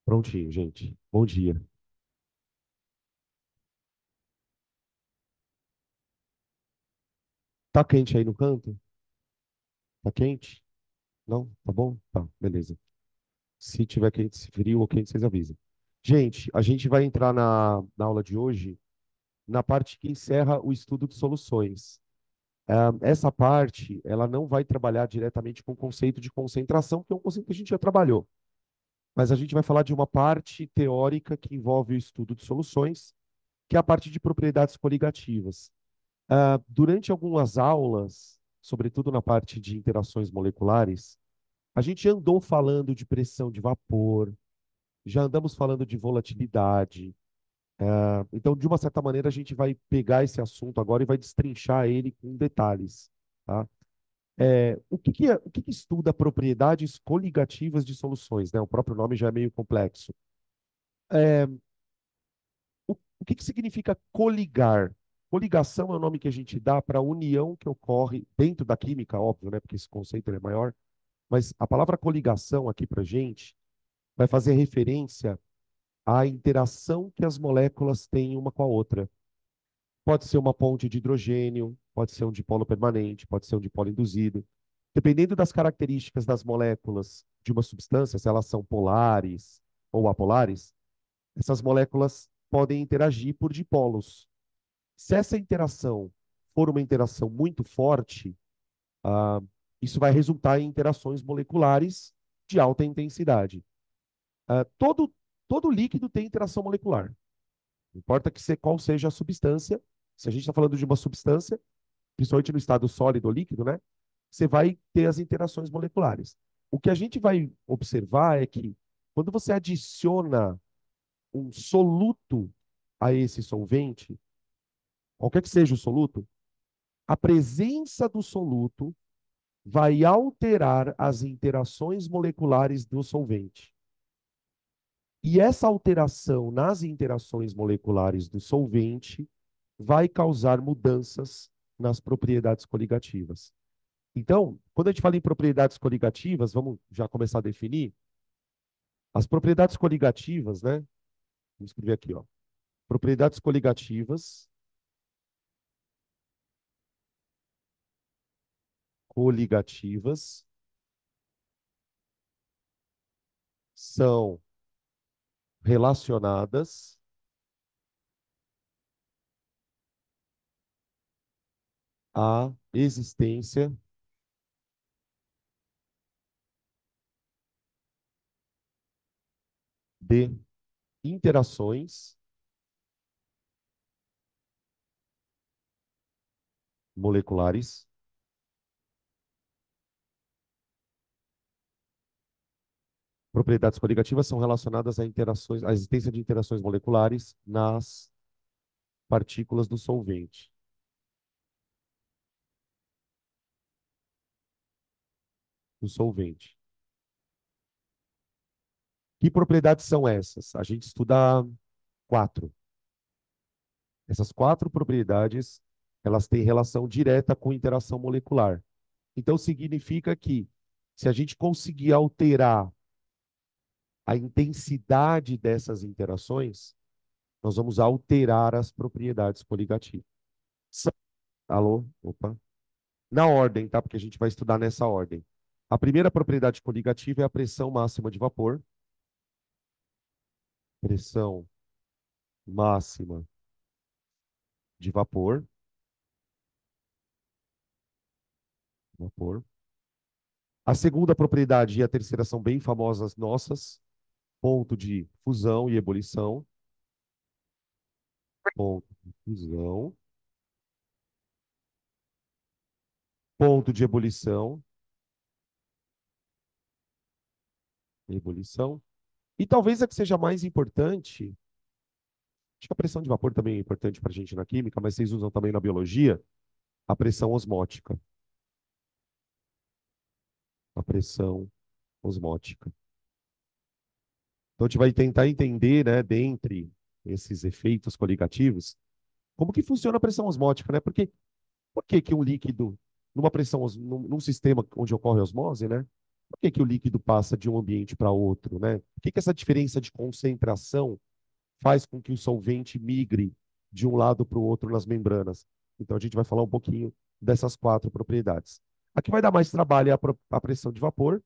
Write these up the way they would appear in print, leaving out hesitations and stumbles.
Prontinho, gente. Bom dia. Tá quente aí no canto? Tá quente? Não? Tá bom? Tá, beleza. Se tiver quente, se frio ou quente, vocês avisam. Gente, a gente vai entrar na aula de hoje na parte que encerra o estudo de soluções. Essa parte, ela não vai trabalhar diretamente com o conceito de concentração, que é um conceito que a gente já trabalhou. Mas a gente vai falar de uma parte teórica que envolve o estudo de soluções, que é a parte de propriedades coligativas. Durante algumas aulas, sobretudo na parte de interações moleculares, a gente andou falando de pressão de vapor, já andamos falando de volatilidade. Então, de uma certa maneira, a gente vai pegar esse assunto agora e vai destrinchar ele com detalhes, tá? O que que estuda propriedades coligativas de soluções, né? O próprio nome já é meio complexo. É, o que que significa coligar? Coligação é o nome que a gente dá para a união que ocorre dentro da química, óbvio, né? Porque esse conceito ele é maior. Mas a palavra coligação aqui para a gente vai fazer referência à interação que as moléculas têm uma com a outra. Pode ser uma ponte de hidrogênio, pode ser um dipolo permanente, pode ser um dipolo induzido. Dependendo das características das moléculas de uma substância, se elas são polares ou apolares, essas moléculas podem interagir por dipolos. Se essa interação for uma interação muito forte, ah, isso vai resultar em interações moleculares de alta intensidade. Todo líquido tem interação molecular. Não importa qual seja a substância. Se a gente está falando de uma substância, principalmente no estado sólido ou líquido, né? Você vai ter as interações moleculares. O que a gente vai observar é que quando você adiciona um soluto a esse solvente, qualquer que seja o soluto, a presença do soluto vai alterar as interações moleculares do solvente. E essa alteração nas interações moleculares do solvente vai causar mudanças nas propriedades coligativas. Então, quando a gente fala em propriedades coligativas, vamos já começar a definir. As propriedades coligativas, né? Vamos escrever aqui, ó. Propriedades coligativas são relacionadas à existência de interações moleculares. Propriedades coligativas são relacionadas a interações, à existência de interações moleculares nas partículas do solvente. Do solvente. Que propriedades são essas? A gente estuda quatro. Essas quatro propriedades, elas têm relação direta com interação molecular. Então, significa que se a gente conseguir alterar a intensidade dessas interações, nós vamos alterar as propriedades coligativas. São- Alô? Opa. Na ordem, tá? Porque a gente vai estudar nessa ordem. A primeira propriedade coligativa é a pressão máxima de vapor. Pressão máxima de vapor. Vapor. A segunda propriedade e a terceira são bem famosas nossas. Ponto de fusão e ebulição. Ponto de fusão. Ponto de ebulição. Ebulição. E talvez a que seja mais importante, acho que a pressão de vapor também é importante para a gente na química, mas vocês usam também na biologia, a pressão osmótica. A pressão osmótica. Então a gente vai tentar entender, né, dentre esses efeitos coligativos, como que funciona a pressão osmótica, né? Por que que um líquido, numa pressão, num sistema onde ocorre osmose, né? Por que que o líquido passa de um ambiente para outro, né? Por que que essa diferença de concentração faz com que o solvente migre de um lado para o outro nas membranas? Então, a gente vai falar um pouquinho dessas quatro propriedades. A que vai dar mais trabalho é a pressão de vapor,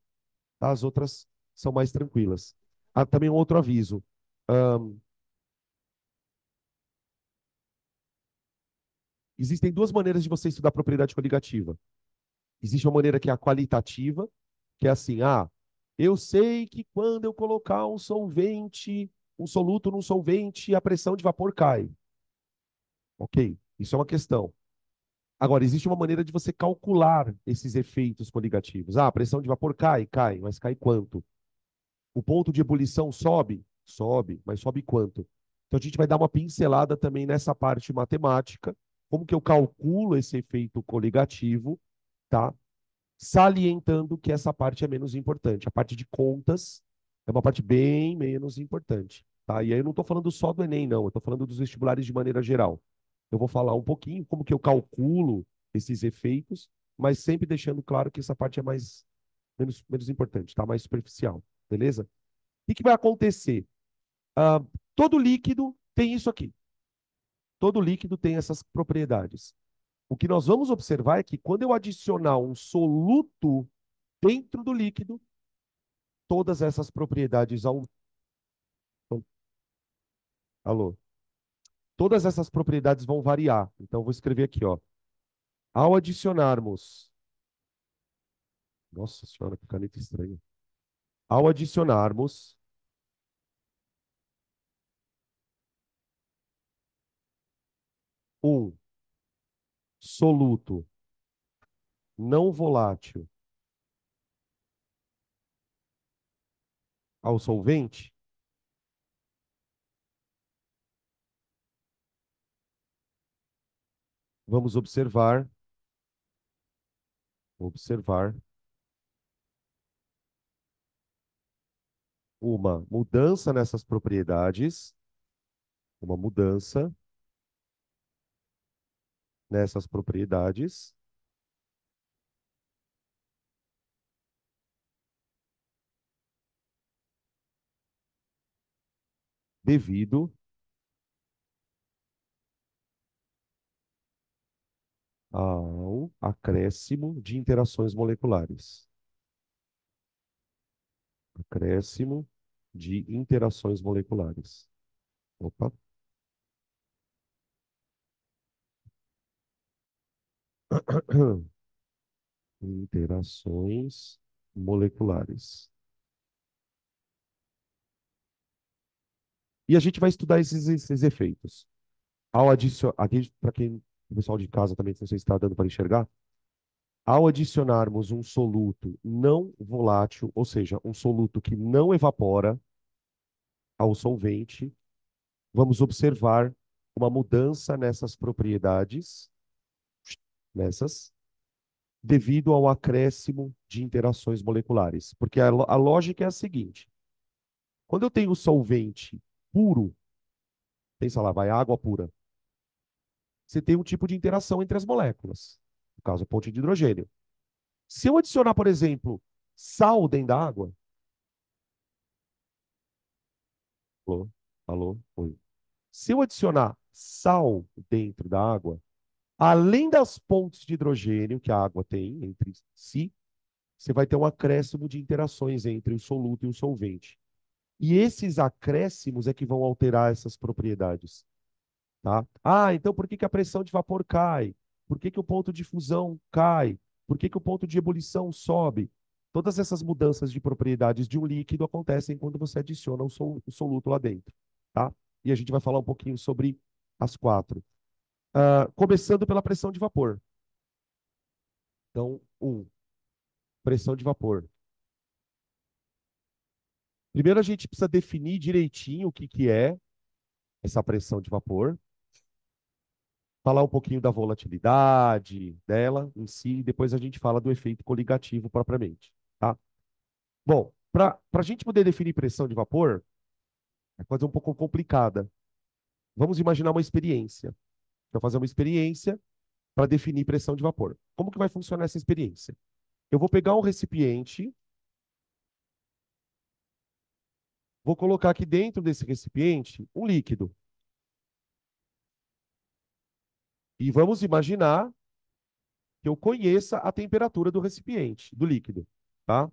tá? As outras são mais tranquilas. Há também um outro aviso. Ahn, Existem duas maneiras de você estudar propriedade coligativa. Existe uma maneira que é a qualitativa, que é assim, eu sei que quando eu colocar um solvente, um soluto num solvente, a pressão de vapor cai. Ok, isso é uma questão. Agora, existe uma maneira de você calcular esses efeitos coligativos. A pressão de vapor cai, cai, mas cai quanto? O ponto de ebulição sobe? Sobe, mas sobe quanto? Então, a gente vai dar uma pincelada também nessa parte matemática, como que eu calculo esse efeito coligativo, tá? Salientando que essa parte é menos importante. A parte de contas é uma parte bem menos importante, tá? E aí eu não estou falando só do Enem, não. Eu estou falando dos vestibulares de maneira geral. Eu vou falar um pouquinho como que eu calculo esses efeitos, mas sempre deixando claro que essa parte é menos importante, tá? Mais superficial, beleza? O que vai acontecer? Ah, todo líquido tem isso aqui. Todo líquido tem essas propriedades. O que nós vamos observar é que quando eu adicionar um soluto dentro do líquido, todas essas propriedades alô, todas essas propriedades vão variar. Então, eu vou escrever aqui, ó. Ao adicionarmos, nossa senhora, que caneta estranha. Ao adicionarmos um soluto não volátil ao solvente, vamos observar uma mudança nessas propriedades, uma mudança nessas propriedades devido ao acréscimo de interações moleculares. Acréscimo de interações moleculares. Opa. Interações moleculares. E a gente vai estudar esses efeitos. Ao adicionar, aqui, para quem, o pessoal de casa também, não sei se está dando para enxergar, ao adicionarmos um soluto não volátil, ou seja, um soluto que não evapora ao solvente, vamos observar uma mudança nessas propriedades, nessas, devido ao acréscimo de interações moleculares. Porque a lógica é a seguinte: quando eu tenho solvente puro, pensa lá, vai água pura, você tem um tipo de interação entre as moléculas, no caso, a ponte de hidrogênio. Se eu adicionar, por exemplo, sal dentro da água, alô, alô, oi. Se eu adicionar sal dentro da água, além das pontes de hidrogênio que a água tem entre si, você vai ter um acréscimo de interações entre o soluto e o solvente. E esses acréscimos é que vão alterar essas propriedades, tá? Então por que que a pressão de vapor cai? Por que que o ponto de fusão cai? Por que que o ponto de ebulição sobe? Todas essas mudanças de propriedades de um líquido acontecem quando você adiciona o soluto lá dentro, tá? E a gente vai falar um pouquinho sobre as quatro. Começando pela pressão de vapor. Então, pressão de vapor. Primeiro a gente precisa definir direitinho o que que é essa pressão de vapor, falar um pouquinho da volatilidade dela em si, e depois a gente fala do efeito coligativo propriamente, tá? Bom, para a gente poder definir pressão de vapor, é coisa um pouco complicada. Vamos imaginar uma experiência. Vou fazer uma experiência para definir pressão de vapor. Como que vai funcionar essa experiência? Eu vou pegar um recipiente Vou colocar aqui dentro desse recipiente um líquido. E vamos imaginar que eu conheça a temperatura do recipiente, do líquido, tá?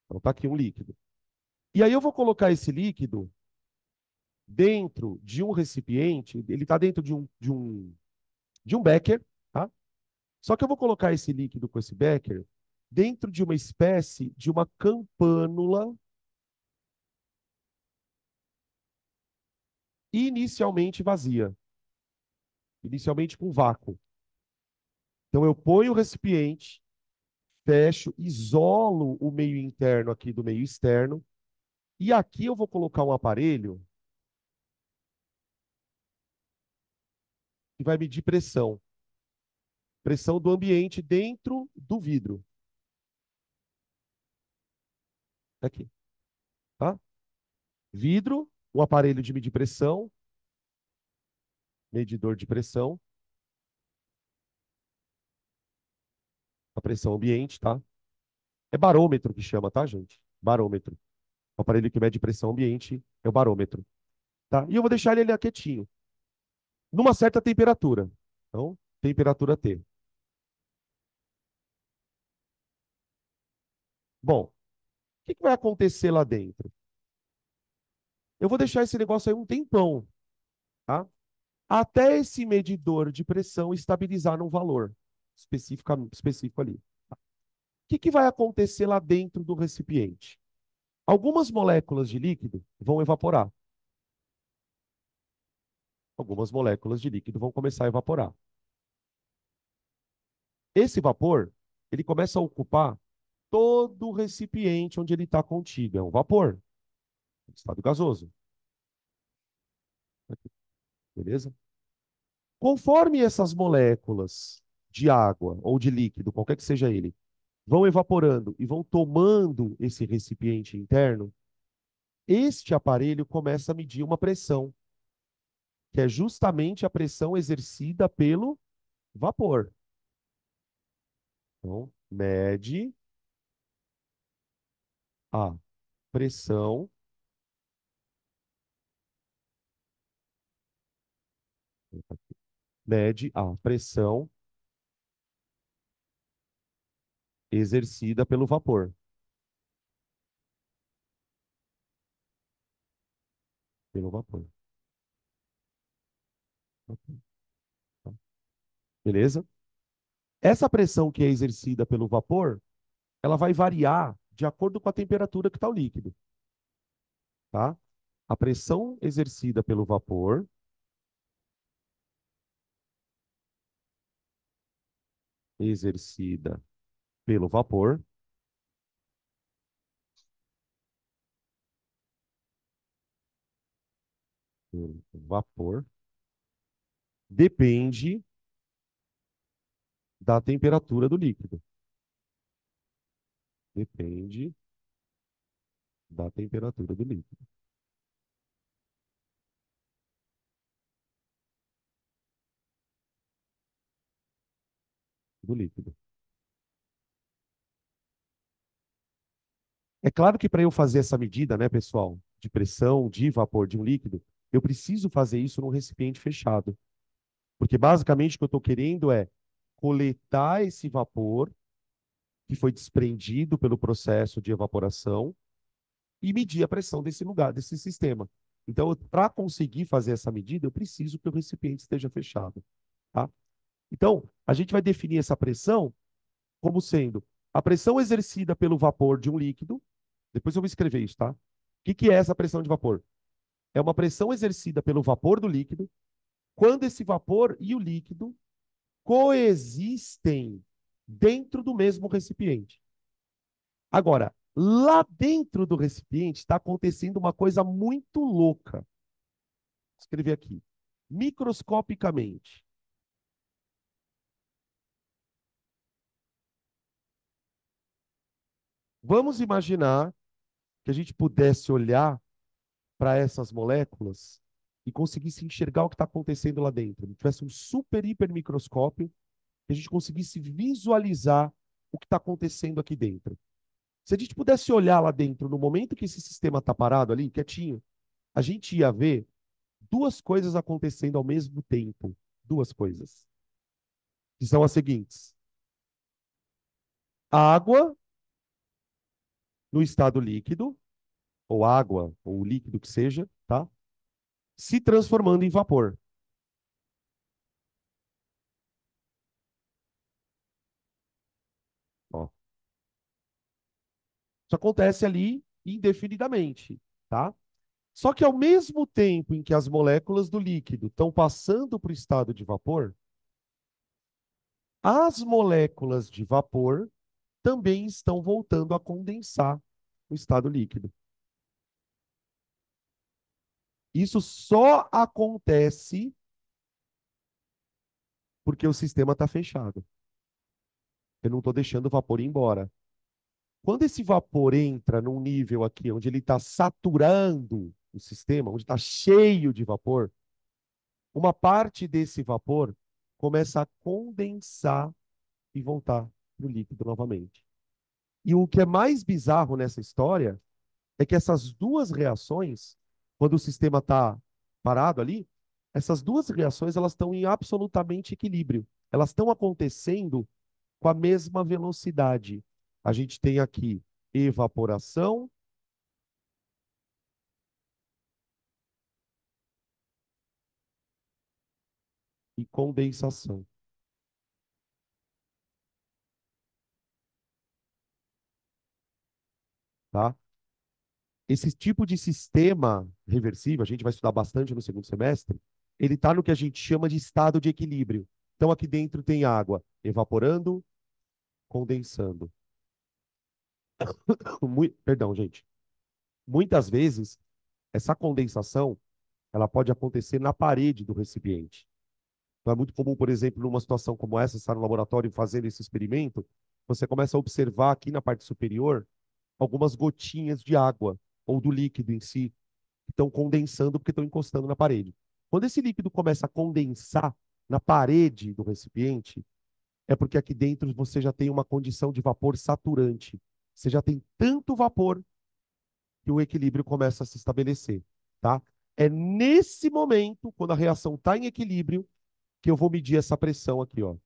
Então tá aqui um líquido. E aí eu vou colocar esse líquido dentro de um recipiente, ele está dentro de um becker, tá? Só que eu vou colocar esse líquido com esse becker dentro de uma espécie de uma campânula inicialmente vazia, inicialmente com vácuo. Então eu ponho o recipiente, fecho, isolo o meio interno aqui do meio externo, e aqui eu vou colocar um aparelho que vai medir pressão, pressão do ambiente dentro do vidro. Aqui, tá? Vidro, um aparelho de medir pressão, medidor de pressão, a pressão ambiente, tá? É barômetro que chama, tá, gente? Barômetro. O aparelho que mede pressão ambiente é o barômetro, tá? E eu vou deixar ele ali quietinho, numa certa temperatura. Então, temperatura T. Bom, o que que vai acontecer lá dentro? Eu vou deixar esse negócio aí um tempão, tá? Até esse medidor de pressão estabilizar num valor específico ali. O que que vai acontecer lá dentro do recipiente? Algumas moléculas de líquido vão evaporar. Algumas moléculas de líquido vão começar a evaporar. Esse vapor, ele começa a ocupar todo o recipiente onde ele está contido. É um vapor, estado gasoso. Beleza? Conforme essas moléculas de água ou de líquido, qualquer que seja ele, vão evaporando e vão tomando esse recipiente interno, este aparelho começa a medir uma pressão, que é justamente a pressão exercida pelo vapor. Então, mede a pressão mede a pressão exercida pelo vapor. Pelo vapor. Beleza? Essa pressão que é exercida pelo vapor, ela vai variar de acordo com a temperatura que está o líquido. Tá? A pressão exercida pelo vapor, exercida pelo vapor, vapor, depende da temperatura do líquido. Depende da temperatura do líquido. Do líquido. É claro que para eu fazer essa medida, né, pessoal, de pressão, de vapor de um líquido, eu preciso fazer isso num recipiente fechado. Porque basicamente o que eu estou querendo é coletar esse vapor que foi desprendido pelo processo de evaporação e medir a pressão desse lugar, desse sistema. Então, para conseguir fazer essa medida, eu preciso que o recipiente esteja fechado, tá? Então, a gente vai definir essa pressão como sendo a pressão exercida pelo vapor de um líquido. Depois eu vou escrever isso, tá? O que que é essa pressão de vapor? É uma pressão exercida pelo vapor do líquido quando esse vapor e o líquido coexistem dentro do mesmo recipiente. Agora, lá dentro do recipiente está acontecendo uma coisa muito louca. Vou escrever aqui. Microscopicamente. Vamos imaginar que a gente pudesse olhar para essas moléculas e conseguisse enxergar o que está acontecendo lá dentro. Se tivesse um super hiper microscópio, que a gente conseguisse visualizar o que está acontecendo aqui dentro. Se a gente pudesse olhar lá dentro, no momento que esse sistema está parado ali, quietinho, a gente ia ver duas coisas acontecendo ao mesmo tempo. Duas coisas. Que são as seguintes: água no estado líquido, ou água, ou líquido que seja, tá? Se transformando em vapor. Ó. Isso acontece ali indefinidamente, tá? Só que ao mesmo tempo em que as moléculas do líquido estão passando para o estado de vapor, as moléculas de vapor também estão voltando a condensar no estado líquido. Isso só acontece porque o sistema está fechado. Eu não estou deixando o vapor ir embora. Quando esse vapor entra num nível aqui, onde ele está saturando o sistema, onde está cheio de vapor, uma parte desse vapor começa a condensar e voltar para o líquido novamente. E o que é mais bizarro nessa história é que essas duas reações, quando o sistema está parado ali, essas duas reações elas estão em absolutamente equilíbrio. Elas estão acontecendo com a mesma velocidade. A gente tem aqui evaporação e condensação, tá? Esse tipo de sistema reversível, a gente vai estudar bastante no segundo semestre, ele está no que a gente chama de estado de equilíbrio. Então, aqui dentro tem água evaporando, condensando. Perdão, gente. Muitas vezes, essa condensação ela pode acontecer na parede do recipiente. Então, é muito comum, por exemplo, numa situação como essa, estar no laboratório fazendo esse experimento, você começa a observar aqui na parte superior algumas gotinhas de água ou do líquido em si que estão condensando porque estão encostando na parede. Quando esse líquido começa a condensar na parede do recipiente, é porque aqui dentro você já tem uma condição de vapor saturante. Você já tem tanto vapor que o equilíbrio começa a se estabelecer, tá? É nesse momento, quando a reação está em equilíbrio, que eu vou medir essa pressão aqui, ó,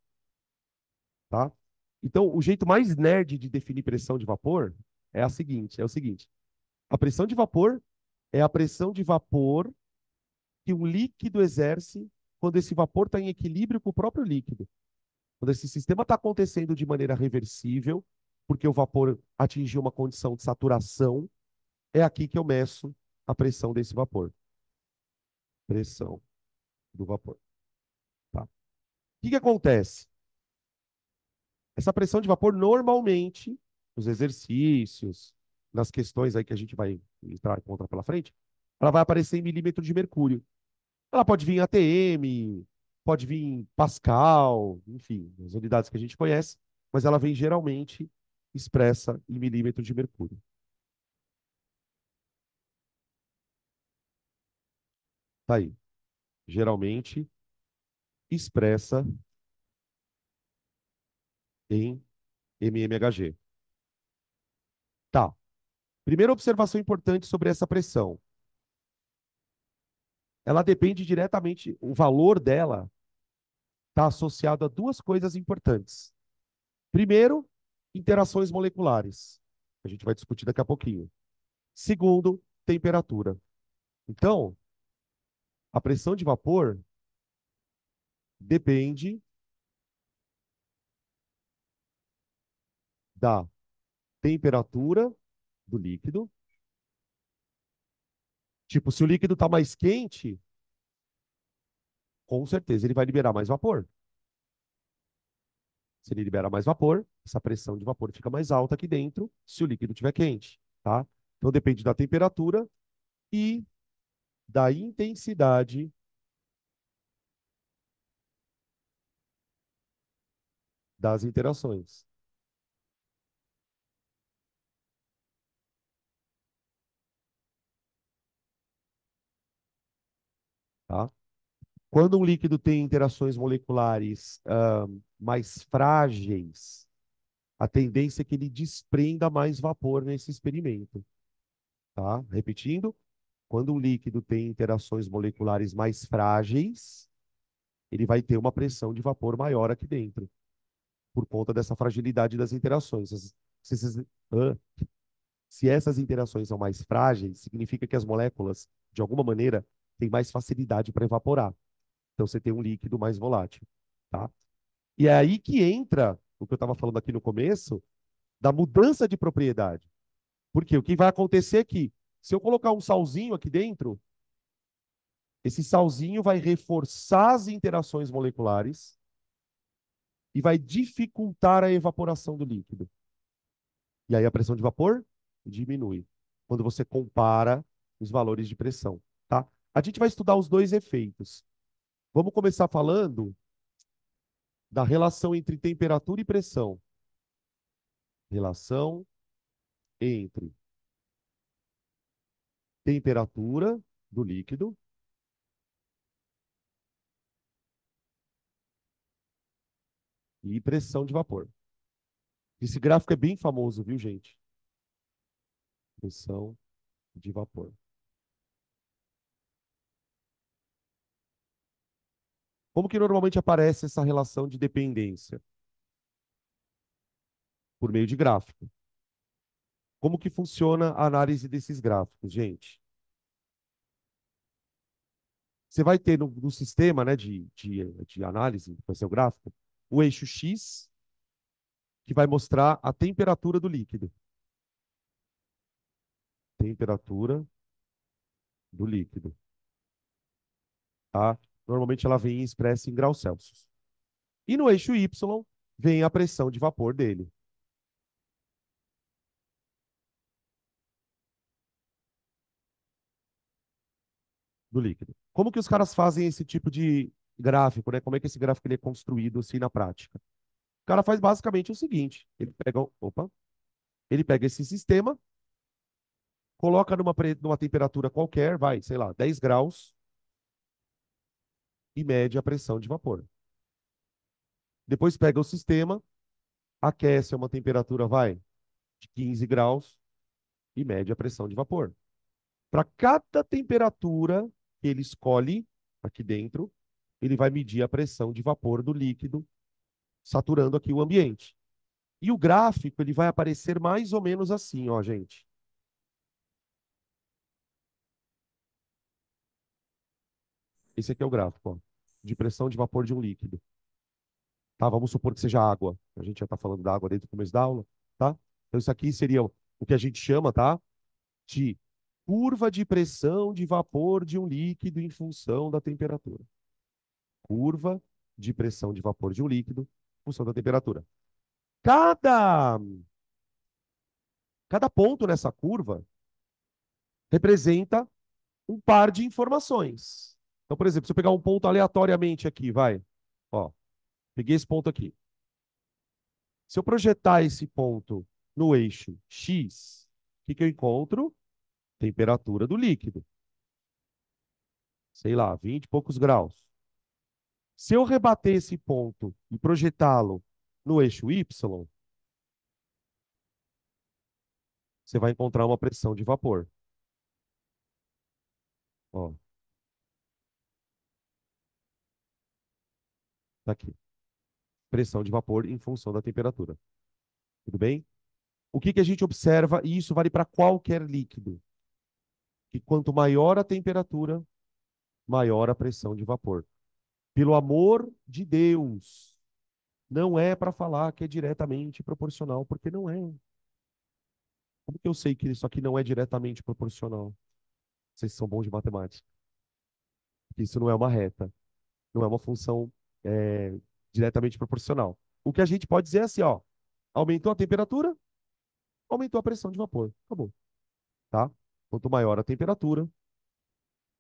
tá? Então, o jeito mais nerd de definir pressão de vapor é o seguinte: a pressão de vapor é a pressão de vapor que um líquido exerce quando esse vapor está em equilíbrio com o próprio líquido. Quando esse sistema está acontecendo de maneira reversível, porque o vapor atingiu uma condição de saturação, é aqui que eu meço a pressão desse vapor. Pressão do vapor. Tá? O que que acontece? Essa pressão de vapor, normalmente, nos exercícios, nas questões aí que a gente vai entrar e contra pela frente, ela vai aparecer em milímetro de mercúrio. Ela pode vir em ATM, pode vir em Pascal, enfim, as unidades que a gente conhece, mas ela vem geralmente expressa em milímetro de mercúrio. Tá aí. Geralmente expressa em mmHg. Tá. Primeira observação importante sobre essa pressão. Ela depende diretamente, o valor dela está associado a duas coisas importantes. Primeiro, interações moleculares. A gente vai discutir daqui a pouquinho. Segundo, temperatura. Então, a pressão de vapor depende da temperatura do líquido. Tipo, se o líquido está mais quente, com certeza ele vai liberar mais vapor. Se ele libera mais vapor, essa pressão de vapor fica mais alta aqui dentro, se o líquido estiver quente, tá? Então depende da temperatura e da intensidade das interações, tá? Quando um líquido tem interações moleculares mais frágeis, a tendência é que ele desprenda mais vapor nesse experimento, tá? Repetindo, quando um líquido tem interações moleculares mais frágeis, ele vai ter uma pressão de vapor maior aqui dentro, por conta dessa fragilidade das interações. Se, esses- ah, se essas interações são mais frágeis, significa que as moléculas, de alguma maneira, têm mais facilidade para evaporar. Então você tem um líquido mais volátil, tá? E é aí que entra o que eu estava falando aqui no começo, da mudança de propriedade. Porque o que vai acontecer é que, se eu colocar um salzinho aqui dentro, esse salzinho vai reforçar as interações moleculares e vai dificultar a evaporação do líquido. E aí a pressão de vapor diminui quando você compara os valores de pressão, tá? A gente vai estudar os dois efeitos. Vamos começar falando da relação entre temperatura e pressão. Relação entre temperatura do líquido e pressão de vapor. Esse gráfico é bem famoso, viu, gente? Pressão de vapor. Como que normalmente aparece essa relação de dependência? Por meio de gráfico. Como que funciona a análise desses gráficos, gente? Você vai ter no sistema, né, de análise, vai ser o gráfico, o eixo X, que vai mostrar a temperatura do líquido. Temperatura do líquido, tá? Normalmente ela vem expressa em graus Celsius. E no eixo Y vem a pressão de vapor dele, do líquido. Como que os caras fazem esse tipo de gráfico, né? Como é que esse gráfico ele é construído assim na prática? O cara faz basicamente o seguinte: ele pega esse sistema, coloca numa temperatura qualquer, vai, sei lá, 10 graus, e mede a pressão de vapor. Depois pega o sistema, aquece a uma temperatura, vai, de 15 graus, e mede a pressão de vapor. Para cada temperatura que ele escolhe aqui dentro, ele vai medir a pressão de vapor do líquido, saturando aqui o ambiente. E o gráfico ele vai aparecer mais ou menos assim, ó, gente. Esse aqui é o gráfico, ó, de pressão de vapor de um líquido. Tá? Vamos supor que seja água. A gente já está falando da água desde o começo da aula, tá? Então isso aqui seria o que a gente chama, tá? De curva de pressão de vapor de um líquido em função da temperatura. Curva de pressão de vapor de um líquido em função da temperatura. Cada, cada ponto nessa curva representa um par de informações. Então, por exemplo, se eu pegar um ponto aleatoriamente aqui, vai. Ó, peguei esse ponto aqui. Se eu projetar esse ponto no eixo X, o que, que eu encontro? Temperatura do líquido. Sei lá, 20 e poucos graus. Se eu rebater esse ponto e projetá-lo no eixo Y, você vai encontrar uma pressão de vapor. Ó, tá aqui. Pressão de vapor em função da temperatura. Tudo bem? O que, que a gente observa, e isso vale para qualquer líquido, que quanto maior a temperatura, maior a pressão de vapor. Pelo amor de Deus, não é para falar que é diretamente proporcional, porque não é. Como que eu sei que isso aqui não é diretamente proporcional? Vocês são bons de matemática. Isso não é uma reta, não é uma função é, diretamente proporcional. O que a gente pode dizer é assim, ó, aumentou a temperatura, aumentou a pressão de vapor. Acabou, tá? Quanto maior a temperatura,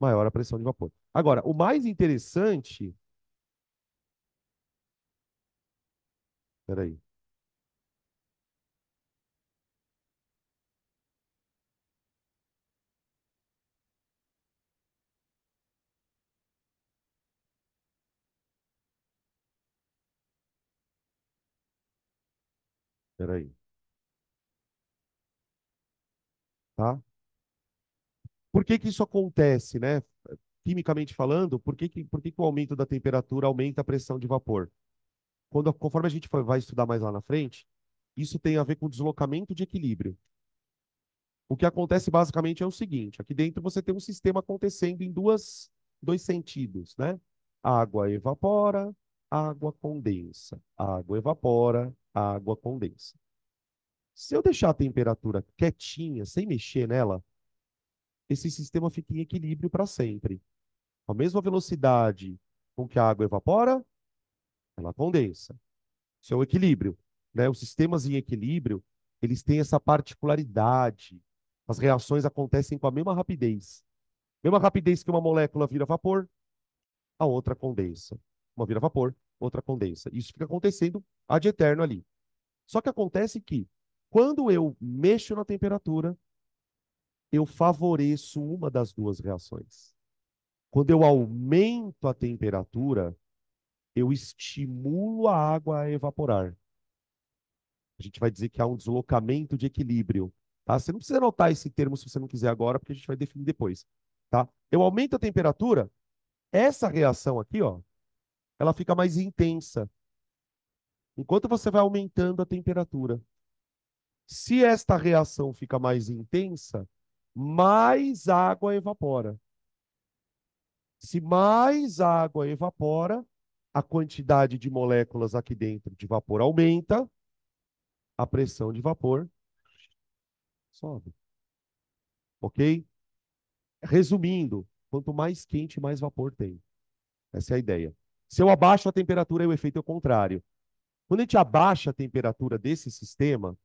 maior a pressão de vapor. Agora, o mais interessante, peraí, Peraí, tá? Por que que isso acontece, né? Quimicamente falando, por que que o aumento da temperatura aumenta a pressão de vapor? Conforme a gente vai estudar mais lá na frente, isso tem a ver com deslocamento de equilíbrio. O que acontece basicamente é o seguinte: aqui dentro você tem um sistema acontecendo em dois sentidos, né? Água evapora, água condensa. Água evapora, água condensa. Se eu deixar a temperatura quietinha, sem mexer nela, esse sistema fica em equilíbrio para sempre. A mesma velocidade com que a água evapora, ela condensa. Isso é o equilíbrio, né? Os sistemas em equilíbrio, eles têm essa particularidade. As reações acontecem com a mesma rapidez. Mesma rapidez que uma molécula vira vapor, a outra condensa. Uma vira vapor, outra condensa. Isso fica acontecendo ad eterno ali. Só que acontece que, quando eu mexo na temperatura, eu favoreço uma das duas reações. Quando eu aumento a temperatura, eu estimulo a água a evaporar. A gente vai dizer que há um deslocamento de equilíbrio, tá? Você não precisa anotar esse termo se você não quiser agora, porque a gente vai definir depois, tá? Eu aumento a temperatura, essa reação aqui, ó, ela fica mais intensa, enquanto você vai aumentando a temperatura. Se esta reação fica mais intensa, mais água evapora. Se mais água evapora, a quantidade de moléculas aqui dentro de vapor aumenta, a pressão de vapor sobe, ok? Resumindo, quanto mais quente, mais vapor tem. Essa é a ideia. Se eu abaixo a temperatura, o efeito é o contrário. Quando a gente abaixa a temperatura desse sistema,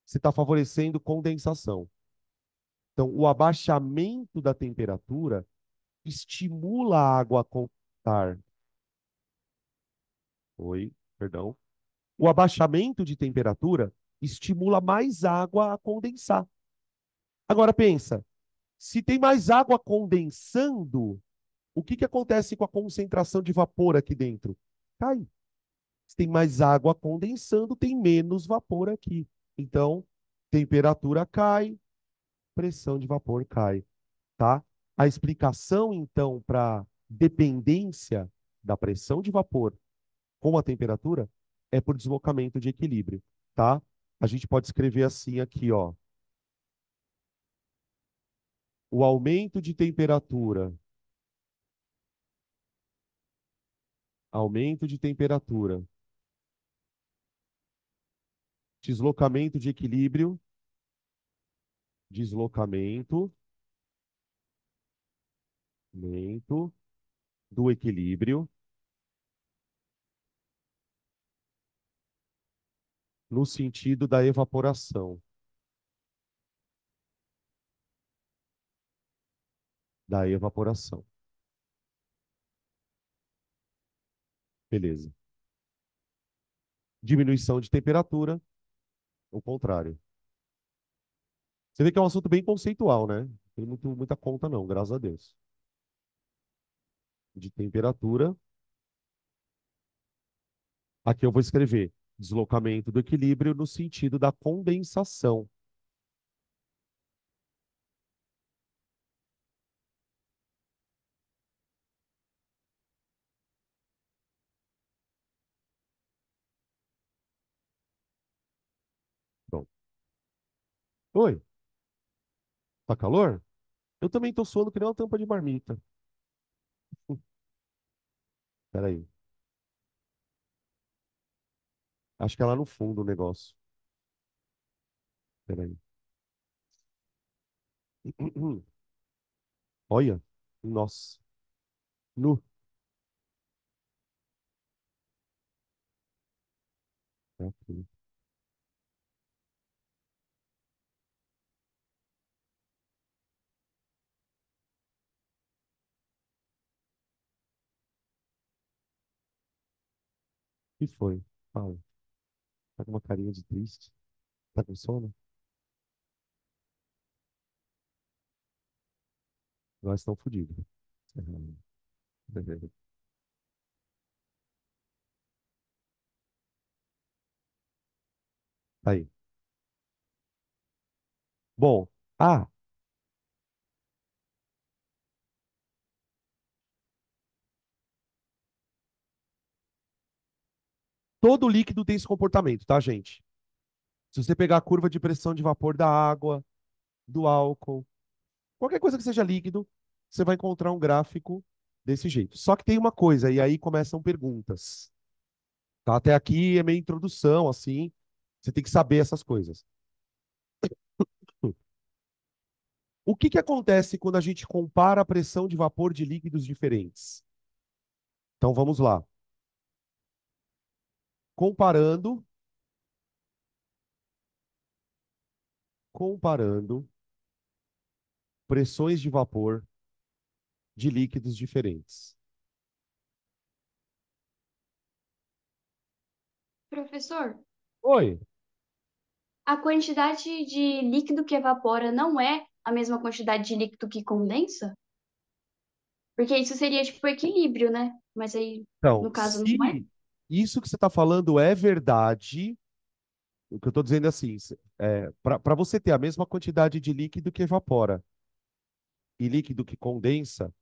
você está favorecendo condensação. Então, o abaixamento da temperatura estimula a água a condensar. Oi, perdão. O abaixamento de temperatura estimula mais água a condensar. Agora pensa, se tem mais água condensando, o que que acontece com a concentração de vapor aqui dentro? Cai. Se tem mais água condensando, tem menos vapor aqui. Então, temperatura cai, pressão de vapor cai, tá? A explicação, então, para dependência da pressão de vapor com a temperatura é por deslocamento de equilíbrio, tá? A gente pode escrever assim aqui, ó. O aumento de temperatura, deslocamento de equilíbrio, deslocamento, aumento do equilíbrio no sentido da evaporação. Beleza. Diminuição de temperatura, o contrário. Você vê que é um assunto bem conceitual, né? Não tem muita conta não, graças a Deus. De temperatura, aqui eu vou escrever deslocamento do equilíbrio no sentido da condensação. Pronto. Oi, tá calor? Eu também tô suando que nem uma tampa de marmita. Peraí. Acho que é lá no fundo o negócio. Peraí. Olha. Nossa. Nu. É aqui. O que foi? Fala. Tá com uma carinha de triste? Tá com sono? Nós estamos fodidos. Aí. Bom, ah, todo líquido tem esse comportamento, tá, gente? Se você pegar a curva de pressão de vapor da água, do álcool, qualquer coisa que seja líquido, você vai encontrar um gráfico desse jeito. Só que tem uma coisa, e aí começam perguntas. Tá? Até aqui é meio introdução, assim. Você tem que saber essas coisas. O que que acontece quando a gente compara a pressão de vapor de líquidos diferentes? Então vamos lá. Comparando, comparando pressões de vapor de líquidos diferentes. Professor, Oi. a quantidade de líquido que evapora não é a mesma quantidade de líquido que condensa? Porque isso seria tipo equilíbrio, né? Mas aí, Então, no caso, não é? se isso que você está falando é verdade, o que eu estou dizendo é assim, para você ter a mesma quantidade de líquido que evapora e líquido que condensa,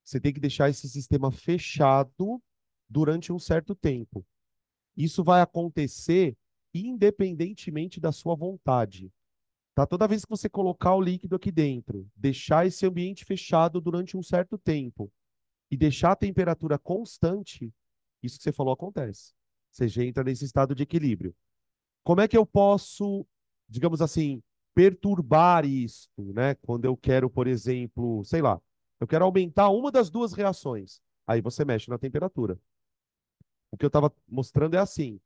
você tem que deixar esse sistema fechado durante um certo tempo. Isso vai acontecer independentemente da sua vontade. Tá? Toda vez que você colocar o líquido aqui dentro, deixar esse ambiente fechado durante um certo tempo e deixar a temperatura constante, isso que você falou acontece. Você já entra nesse estado de equilíbrio. Como é que eu posso, digamos assim, perturbar isso, né? Quando eu quero, por exemplo, sei lá, eu quero aumentar uma das duas reações. Aí você mexe na temperatura. O que eu estava mostrando é assim: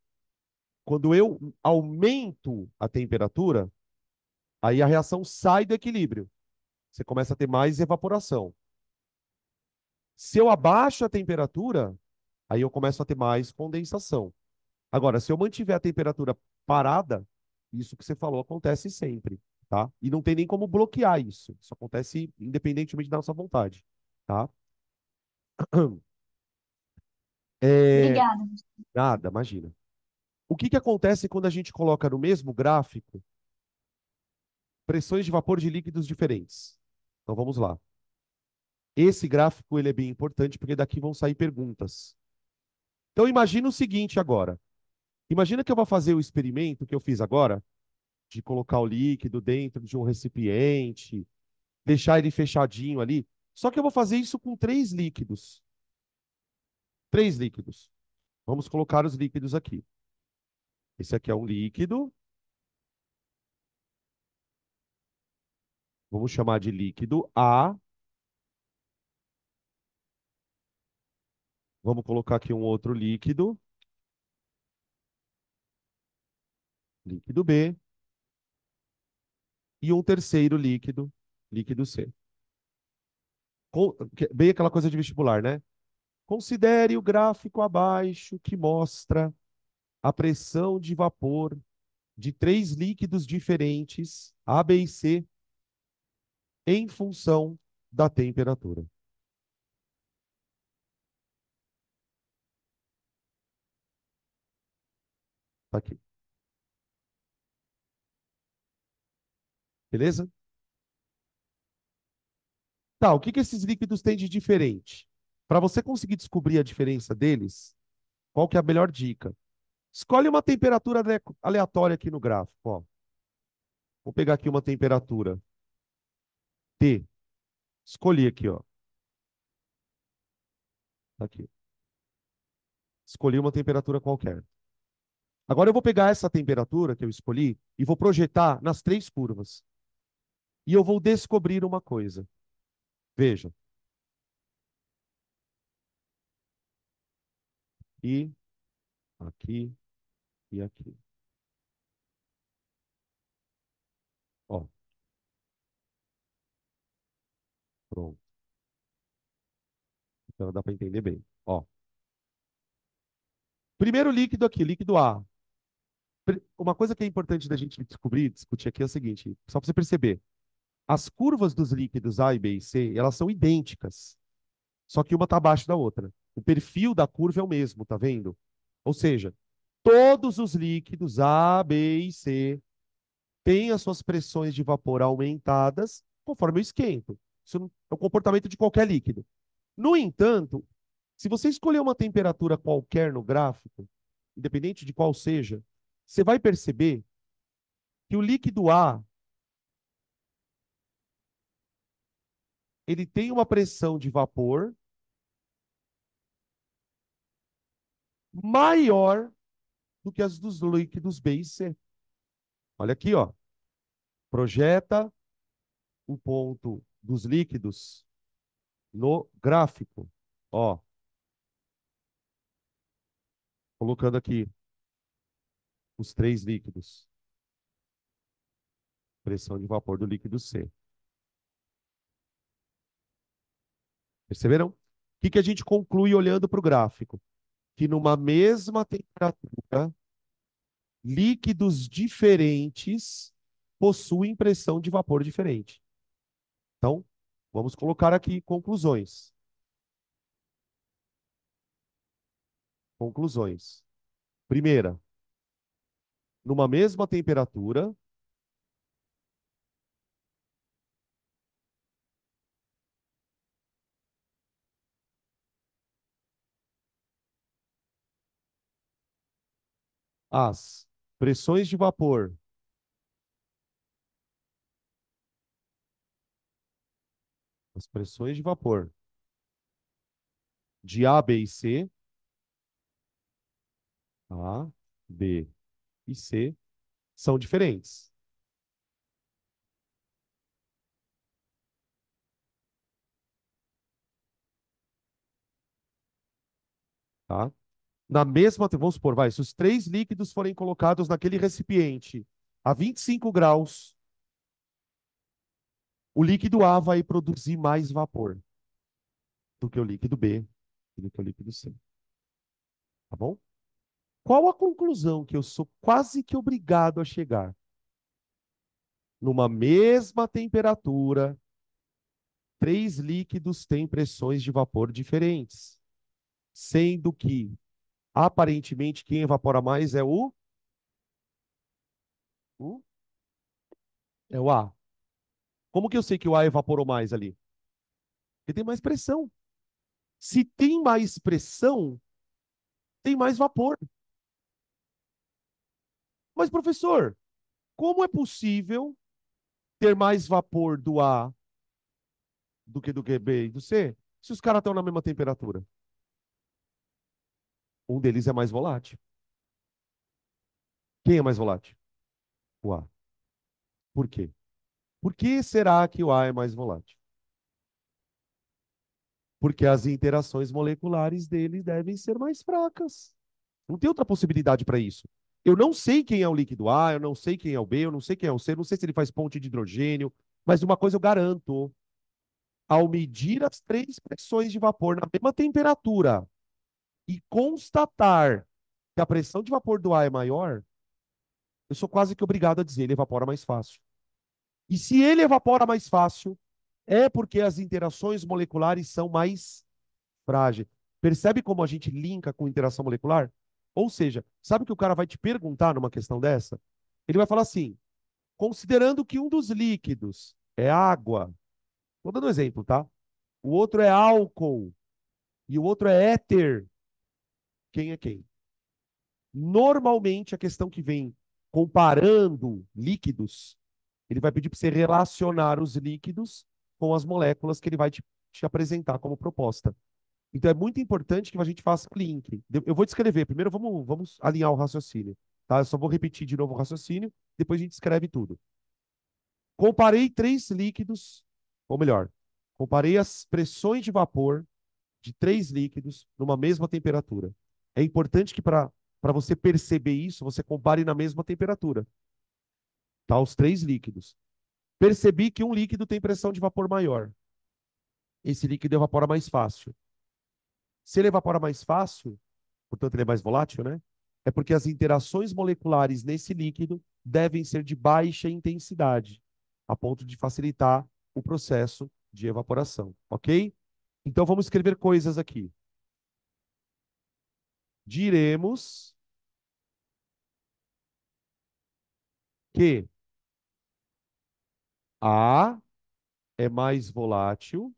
quando eu aumento a temperatura, aí a reação sai do equilíbrio. Você começa a ter mais evaporação. Se eu abaixo a temperatura, aí eu começo a ter mais condensação. Agora, se eu mantiver a temperatura parada, isso que você falou acontece sempre, tá? E não tem nem como bloquear isso. Isso acontece independentemente da nossa vontade, tá? É, Obrigada. nada, imagina. O que que acontece quando a gente coloca no mesmo gráfico pressões de vapor de líquidos diferentes? Então vamos lá. Esse gráfico ele é bem importante porque daqui vão sair perguntas. Então imagina o seguinte agora. Imagina que eu vou fazer o experimento que eu fiz agora, de colocar o líquido dentro de um recipiente, deixar ele fechadinho ali. Só que eu vou fazer isso com três líquidos. Três líquidos. Vamos colocar os líquidos aqui. Esse aqui é um líquido. Vamos chamar de líquido A. Vamos colocar aqui um outro líquido. Líquido B. E um terceiro líquido. Líquido C. Bem aquela coisa de vestibular, né? Considere o gráfico abaixo que mostra a pressão de vapor de três líquidos diferentes, A, B e C, em função da temperatura. Tá aqui. Beleza? Tá, o que que esses líquidos têm de diferente? Para você conseguir descobrir a diferença deles, qual que é a melhor dica? Escolhe uma temperatura aleatória aqui no gráfico, ó. Vou pegar aqui uma temperatura T. Escolhi aqui, ó. Tá aqui. Escolhi uma temperatura qualquer. Agora eu vou pegar essa temperatura que eu escolhi e vou projetar nas três curvas. E eu vou descobrir uma coisa. Veja. E aqui e aqui. Ó, pronto. Então dá para entender bem. Ó, primeiro líquido aqui, líquido A. Uma coisa que é importante da gente descobrir, discutir aqui é o seguinte, só para você perceber. As curvas dos líquidos A e B e C, elas são idênticas, só que uma está abaixo da outra. O perfil da curva é o mesmo, tá vendo? Ou seja, Todos os líquidos A, B e C têm as suas pressões de vapor aumentadas conforme eu esquento. Isso é o comportamento de qualquer líquido. No entanto, se você escolher uma temperatura qualquer no gráfico, independente de qual seja, você vai perceber que o líquido A ele tem uma pressão de vapor maior do que as dos líquidos B e C. Olha aqui, ó. Projeta o ponto dos líquidos no gráfico. Ó, colocando aqui os três líquidos. Pressão de vapor do líquido C. Perceberam? O que a gente conclui olhando para o gráfico? Que numa mesma temperatura, líquidos diferentes possuem pressão de vapor diferente. Então, vamos colocar aqui conclusões. Conclusões. Primeira, numa mesma temperatura, as pressões de vapor as pressões de vapor de A, B e C, A, B e C, são diferentes. Tá? Na mesma, vamos supor, vai, se os três líquidos forem colocados naquele recipiente a 25 graus, o líquido A vai produzir mais vapor do que o líquido B e do que o líquido C. Tá bom? Qual a conclusão que eu sou quase que obrigado a chegar? Numa mesma temperatura, três líquidos têm pressões de vapor diferentes, sendo que, aparentemente, quem evapora mais é o, é o A. Como que eu sei que o A evaporou mais ali? Porque tem mais pressão. Se tem mais pressão, tem mais vapor. Mas, professor, como é possível ter mais vapor do A do que B e do C, se os caras estão na mesma temperatura? Um deles é mais volátil. Quem é mais volátil? O A. Por quê? Por que será que o A é mais volátil? Porque as interações moleculares dele devem ser mais fracas. Não tem outra possibilidade para isso. Eu não sei quem é o líquido A, eu não sei quem é o B, eu não sei quem é o C, eu não sei se ele faz ponte de hidrogênio, mas uma coisa eu garanto: ao medir as três pressões de vapor na mesma temperatura e constatar que a pressão de vapor do A é maior, eu sou quase que obrigado a dizer ele evapora mais fácil. E se ele evapora mais fácil, é porque as interações moleculares são mais frágeis. Percebe como a gente linka com interação molecular? Ou seja, sabe o que o cara vai te perguntar numa questão dessa? Ele vai falar assim: considerando que um dos líquidos é água, vou dando um exemplo, tá? O outro é álcool e o outro é éter, quem é quem? Normalmente, a questão que vem comparando líquidos, ele vai pedir para você relacionar os líquidos com as moléculas que ele vai te apresentar como proposta. Então, é muito importante que a gente faça o link. Eu vou descrever. Primeiro, vamos alinhar o raciocínio. Tá? Eu só vou repetir de novo o raciocínio, depois a gente escreve tudo. Comparei três líquidos, ou melhor, comparei as pressões de vapor de três líquidos numa mesma temperatura. É importante que para você perceber isso, você compare na mesma temperatura. Tá? Os três líquidos. Percebi que um líquido tem pressão de vapor maior. Esse líquido evapora mais fácil. Se ele evapora mais fácil, portanto ele é mais volátil, né? É porque as interações moleculares nesse líquido devem ser de baixa intensidade, a ponto de facilitar o processo de evaporação, ok? Então vamos escrever coisas aqui. Diremos que A é mais volátil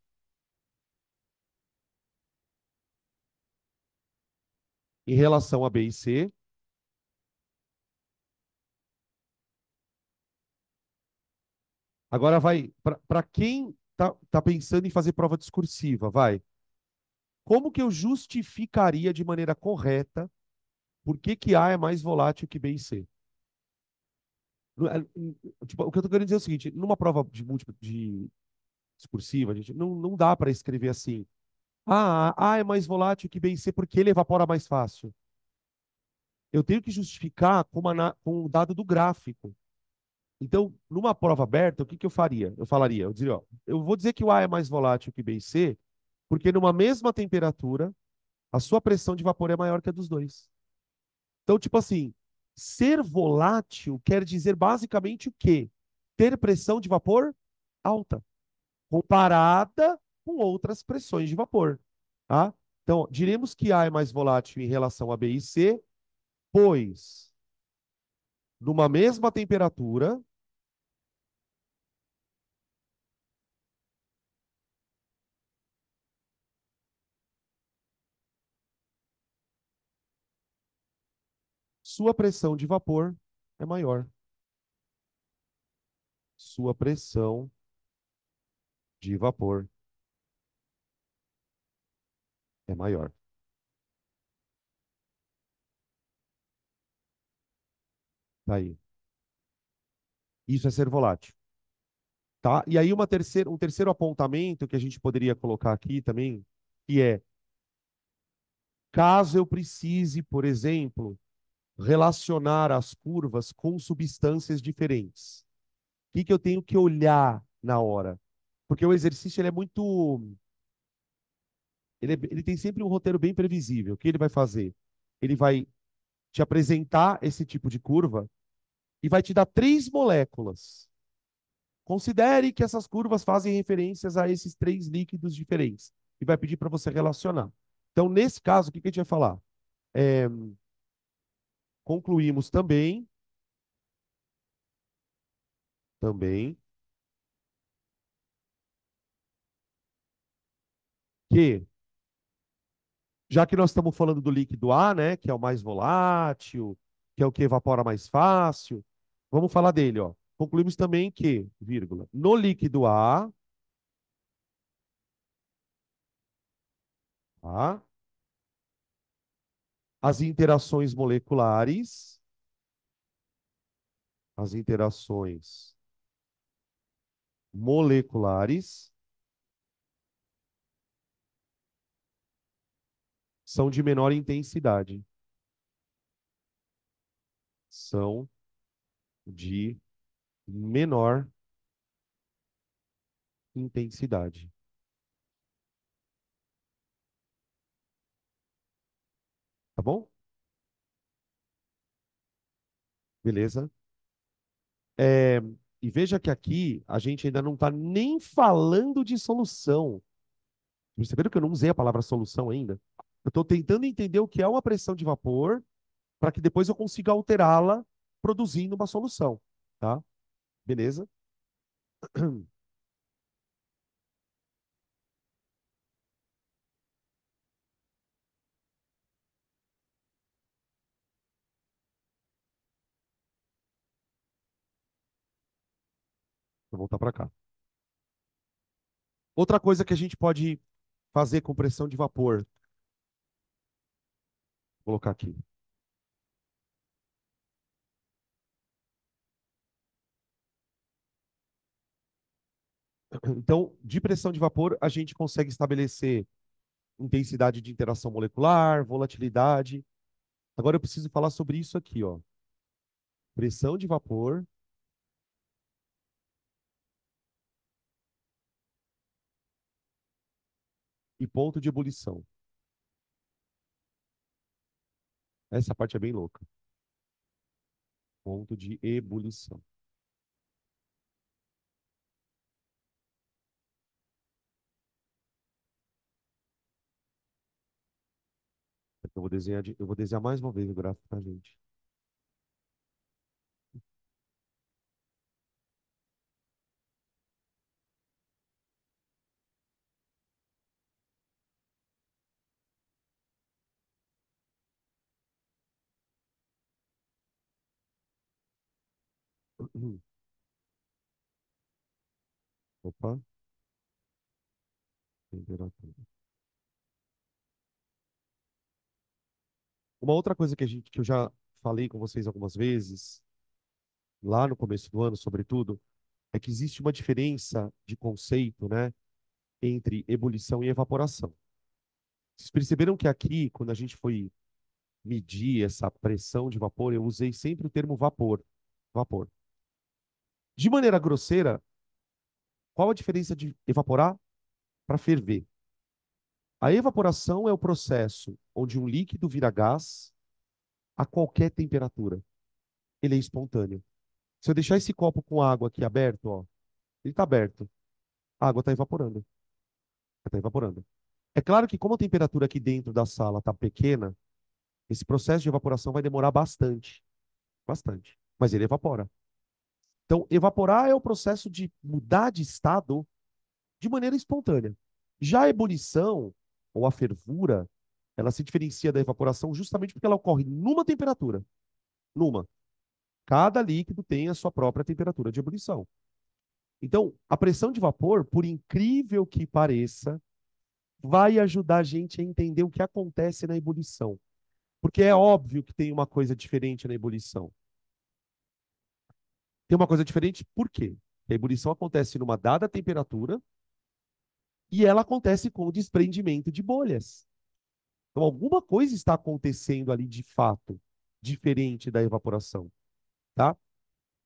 em relação a B e C. Agora vai, para quem tá pensando em fazer prova discursiva, vai. Como que eu justificaria de maneira correta por que que A é mais volátil que B e C? Tipo, o que eu tô querendo dizer é o seguinte, numa prova de múltipla, de discursiva, a gente não dá para escrever assim. A é mais volátil que B e C porque ele evapora mais fácil. Eu tenho que justificar com o dado do gráfico. Então, numa prova aberta, o que que eu faria? Eu falaria, eu diria, ó, eu vou dizer que o A é mais volátil que B e C, porque numa mesma temperatura, a sua pressão de vapor é maior que a dos dois. Então, tipo assim, ser volátil quer dizer basicamente o quê? Ter pressão de vapor alta, comparada com outras pressões de vapor, tá? Então, diremos que A é mais volátil em relação a B e C, pois numa mesma temperatura, sua pressão de vapor é maior. Sua pressão de vapor é maior. Tá aí. Isso é ser volátil, tá? E aí um terceiro apontamento que a gente poderia colocar aqui também, que é caso eu precise, por exemplo, relacionar as curvas com substâncias diferentes. O que que eu tenho que olhar na hora? Porque o exercício ele é muito, ele tem sempre um roteiro bem previsível. O que ele vai fazer? Ele vai te apresentar esse tipo de curva e vai te dar três moléculas. Considere que essas curvas fazem referências a esses três líquidos diferentes e vai pedir para você relacionar. Então, nesse caso, o que que a gente vai falar? É, concluímos também que, já que nós estamos falando do líquido A, né, que é o mais volátil, que é o que evapora mais fácil, vamos falar dele, ó. Concluímos também que, vírgula, no líquido A, tá, as interações moleculares, as interações moleculares são de menor intensidade. São de menor intensidade. Tá bom? Beleza? É, e veja que aqui a gente ainda não está nem falando de solução. Perceberam que eu não usei a palavra solução ainda? Eu estou tentando entender o que é uma pressão de vapor para que depois eu consiga alterá-la produzindo uma solução. Tá? Beleza? Vou voltar para cá. Outra coisa que a gente pode fazer com pressão de vapor, vou colocar aqui. Então, de pressão de vapor, a gente consegue estabelecer intensidade de interação molecular, volatilidade. Agora eu preciso falar sobre isso aqui, ó. Pressão de vapor e ponto de ebulição. Essa parte é bem louca. Ponto de ebulição. Eu vou desenhar mais uma vez o gráfico, tá, gente? Opa, temperatura. Uma outra coisa que eu já falei com vocês algumas vezes, lá no começo do ano, sobretudo, é que existe uma diferença de conceito, né, entre ebulição e evaporação. Vocês perceberam que aqui, quando a gente foi medir essa pressão de vapor, eu usei sempre o termo vapor. Vapor. De maneira grosseira, qual a diferença de evaporar para ferver? A evaporação é o processo onde um líquido vira gás a qualquer temperatura. Ele é espontâneo. Se eu deixar esse copo com água aqui aberto, ó, ele está aberto. A água está evaporando. Está evaporando. É claro que, como a temperatura aqui dentro da sala está pequena, esse processo de evaporação vai demorar bastante. Bastante. Mas ele evapora. Então, evaporar é o processo de mudar de estado de maneira espontânea. Já a ebulição, ou a fervura, ela se diferencia da evaporação justamente porque ela ocorre numa temperatura. Numa. Cada líquido tem a sua própria temperatura de ebulição. Então, a pressão de vapor, por incrível que pareça, vai ajudar a gente a entender o que acontece na ebulição. Porque é óbvio que tem uma coisa diferente na ebulição. Tem uma coisa diferente, por quê? A ebulição acontece numa dada temperatura e ela acontece com o desprendimento de bolhas. Então, alguma coisa está acontecendo ali de fato, diferente da evaporação, tá?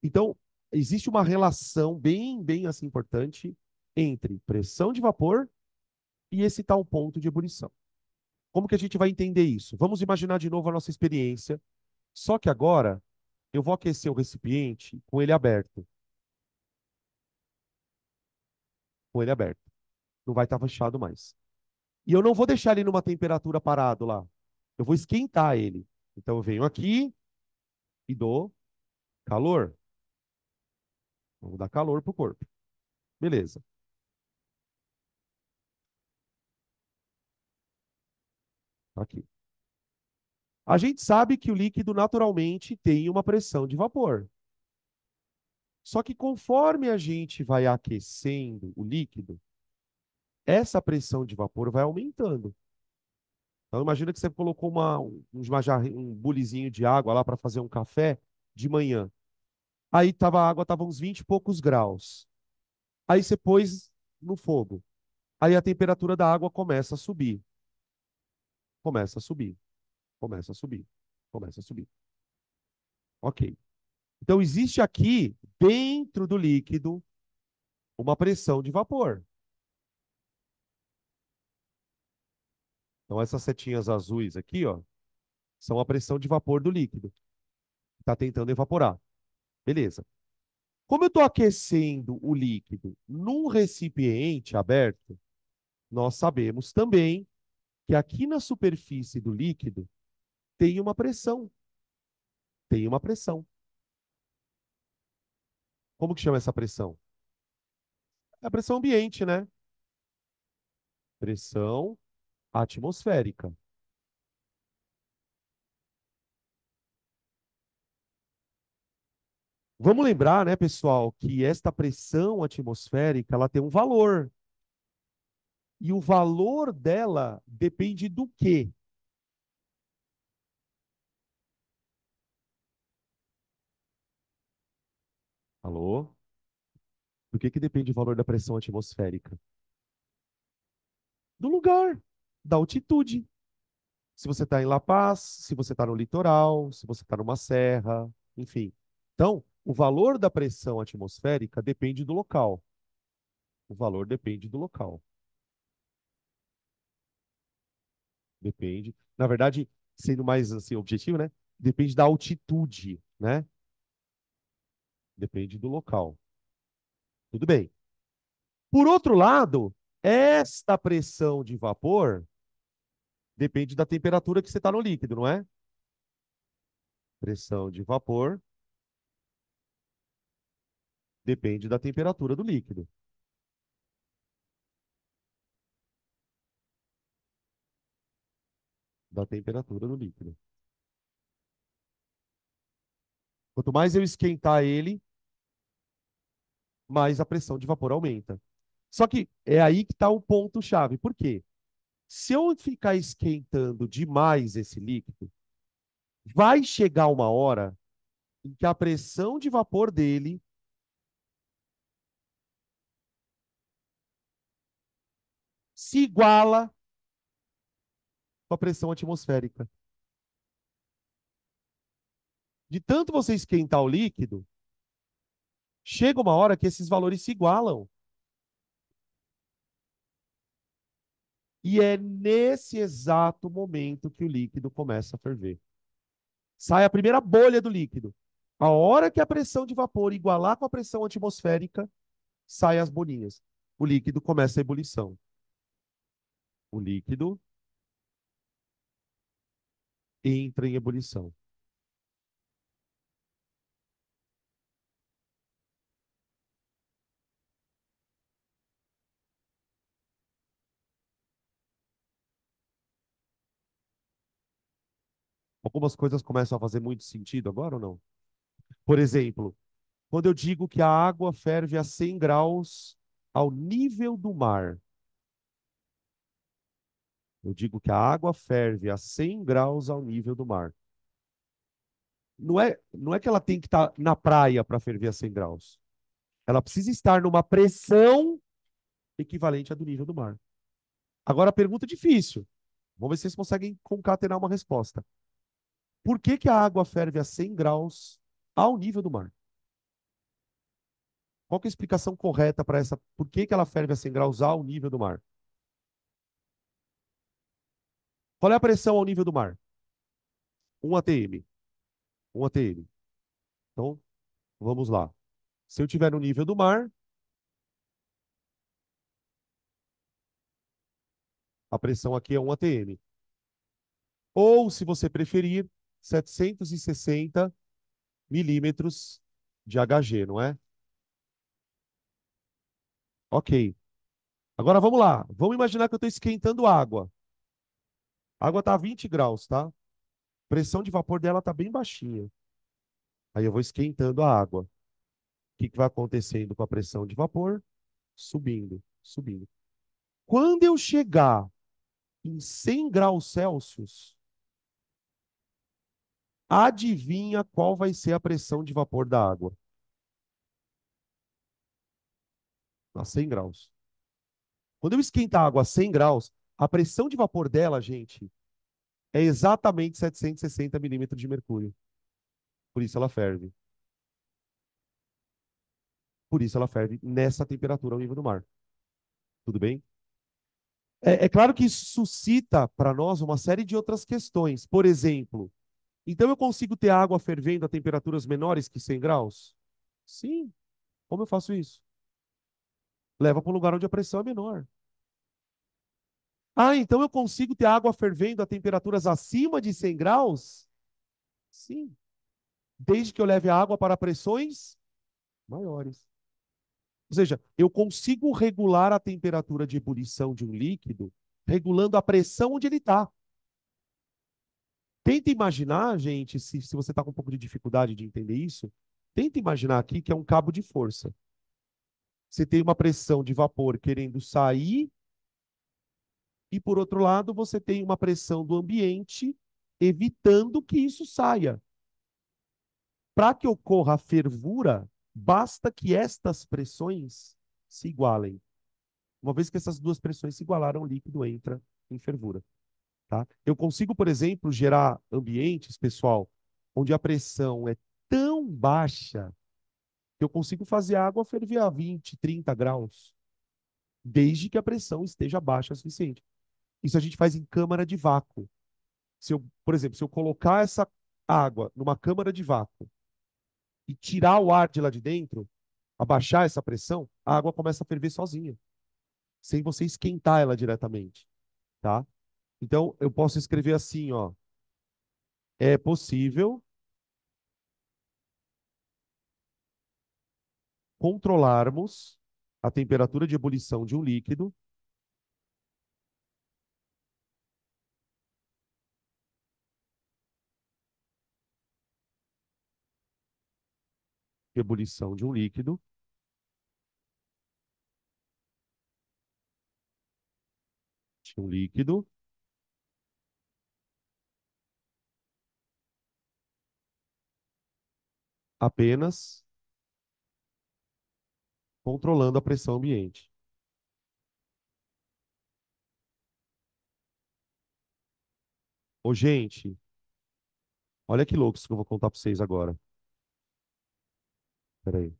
Então, existe uma relação bem assim importante entre pressão de vapor e esse tal ponto de ebulição. Como que a gente vai entender isso? Vamos imaginar de novo a nossa experiência, só que agora eu vou aquecer o recipiente com ele aberto, com ele aberto. Não vai estar fechado mais. E eu não vou deixar ele numa temperatura parado lá. Eu vou esquentar ele. Então eu venho aqui e dou calor. Vamos dar calor pro corpo. Beleza. Tá aqui. A gente sabe que o líquido naturalmente tem uma pressão de vapor. Só que conforme a gente vai aquecendo o líquido, essa pressão de vapor vai aumentando. Então imagina que você colocou um bulizinho de água lá para fazer um café de manhã. Aí a água estava uns 20 e poucos graus. Aí você pôs no fogo. Aí a temperatura da água começa a subir. Começa a subir. Começa a subir. Começa a subir. Ok. Então existe aqui, dentro do líquido, uma pressão de vapor. Então essas setinhas azuis aqui, ó, são a pressão de vapor do líquido. Está tentando evaporar. Beleza. Como eu estou aquecendo o líquido num recipiente aberto, nós sabemos também que aqui na superfície do líquido tem uma pressão. Tem uma pressão. Como que chama essa pressão? É a pressão ambiente, né? Pressão atmosférica. Vamos lembrar, né, pessoal, que esta pressão atmosférica, ela tem um valor. E o valor dela depende do quê? Alô? Do que depende o valor da pressão atmosférica? Do lugar, da altitude. Se você está em La Paz, se você está no litoral, se você está numa serra, enfim. Então, o valor da pressão atmosférica depende do local. O valor depende do local. Depende. Na verdade, sendo mais assim objetivo, né? Depende da altitude, né? Depende do local. Tudo bem. Por outro lado, esta pressão de vapor depende da temperatura que você está no líquido, não é? Pressão de vapor depende da temperatura do líquido. Da temperatura do líquido. Quanto mais eu esquentar ele, mais a pressão de vapor aumenta. Só que é aí que está o ponto-chave. Por quê? Se eu ficar esquentando demais esse líquido, vai chegar uma hora em que a pressão de vapor dele se iguala com a pressão atmosférica. De tanto você esquentar o líquido, chega uma hora que esses valores se igualam. E é nesse exato momento que o líquido começa a ferver. Sai a primeira bolha do líquido. A hora que a pressão de vapor igualar com a pressão atmosférica, saem as bolinhas. O líquido começa a ebulição. O líquido entra em ebulição. Algumas coisas começam a fazer muito sentido agora ou não? Por exemplo, quando eu digo que a água ferve a 100 graus ao nível do mar, eu digo que a água ferve a 100 graus ao nível do mar. Não é que ela tem que estar na praia para ferver a 100 graus. Ela precisa estar numa pressão equivalente à do nível do mar. Agora, a pergunta é difícil. Vamos ver se vocês conseguem concatenar uma resposta. Por que que a água ferve a 100 graus ao nível do mar? Qual que é a explicação correta para essa? Por que que ela ferve a 100 graus ao nível do mar? Qual é a pressão ao nível do mar? 1 atm. 1 atm. Então, vamos lá. Se eu estiver no nível do mar, a pressão aqui é 1 atm. Ou, se você preferir, 760 milímetros de Hg, não é? Ok. Agora vamos lá. Vamos imaginar que eu estou esquentando água. A água está a 20 graus, tá? A pressão de vapor dela está bem baixinha. Aí eu vou esquentando a água. O que que vai acontecendo com a pressão de vapor? Subindo, subindo. Quando eu chegar em 100 graus Celsius, adivinha qual vai ser a pressão de vapor da água? A 100 graus. Quando eu esquentar a água a 100 graus, a pressão de vapor dela, gente, é exatamente 760 milímetros de mercúrio. Por isso ela ferve. Por isso ela ferve nessa temperatura ao nível do mar. Tudo bem? É claro que isso suscita para nós uma série de outras questões. Por exemplo, então eu consigo ter água fervendo a temperaturas menores que 100 graus? Sim. Como eu faço isso? Leva para um lugar onde a pressão é menor. Ah, então eu consigo ter água fervendo a temperaturas acima de 100 graus? Sim. Desde que eu leve a água para pressões maiores. Ou seja, eu consigo regular a temperatura de ebulição de um líquido regulando a pressão onde ele está. Tenta imaginar, gente, se você está com um pouco de dificuldade de entender isso, tenta imaginar aqui que é um cabo de força. Você tem uma pressão de vapor querendo sair e, por outro lado, você tem uma pressão do ambiente evitando que isso saia. Para que ocorra a fervura, basta que estas pressões se igualem. Uma vez que essas duas pressões se igualaram, o líquido entra em fervura. Tá? Eu consigo, por exemplo, gerar ambientes, pessoal, onde a pressão é tão baixa que eu consigo fazer a água ferver a 20, 30 graus, desde que a pressão esteja baixa o suficiente. Isso a gente faz em câmara de vácuo. Se eu, por exemplo, se eu colocar essa água numa câmara de vácuo e tirar o ar de lá de dentro, abaixar essa pressão, a água começa a ferver sozinha, sem você esquentar ela diretamente, tá? Então, eu posso escrever assim, ó, é possível controlarmos a temperatura de ebulição de um líquido, de ebulição de um líquido, um líquido apenas controlando a pressão ambiente. Ô, gente, olha que louco isso que eu vou contar para vocês agora. Peraí.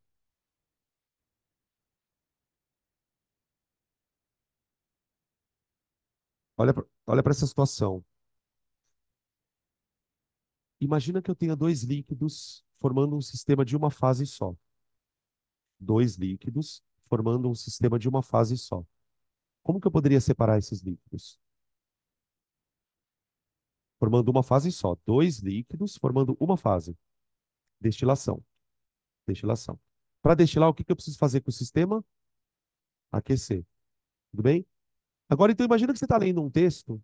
Olha para essa situação. Imagina que eu tenha dois líquidos formando um sistema de uma fase só. Dois líquidos formando um sistema de uma fase só. Como que eu poderia separar esses líquidos? Formando uma fase só. Dois líquidos formando uma fase. Destilação. Destilação. Para destilar, o que que eu preciso fazer com o sistema? Aquecer. Tudo bem? Agora, então, imagina que você está lendo um texto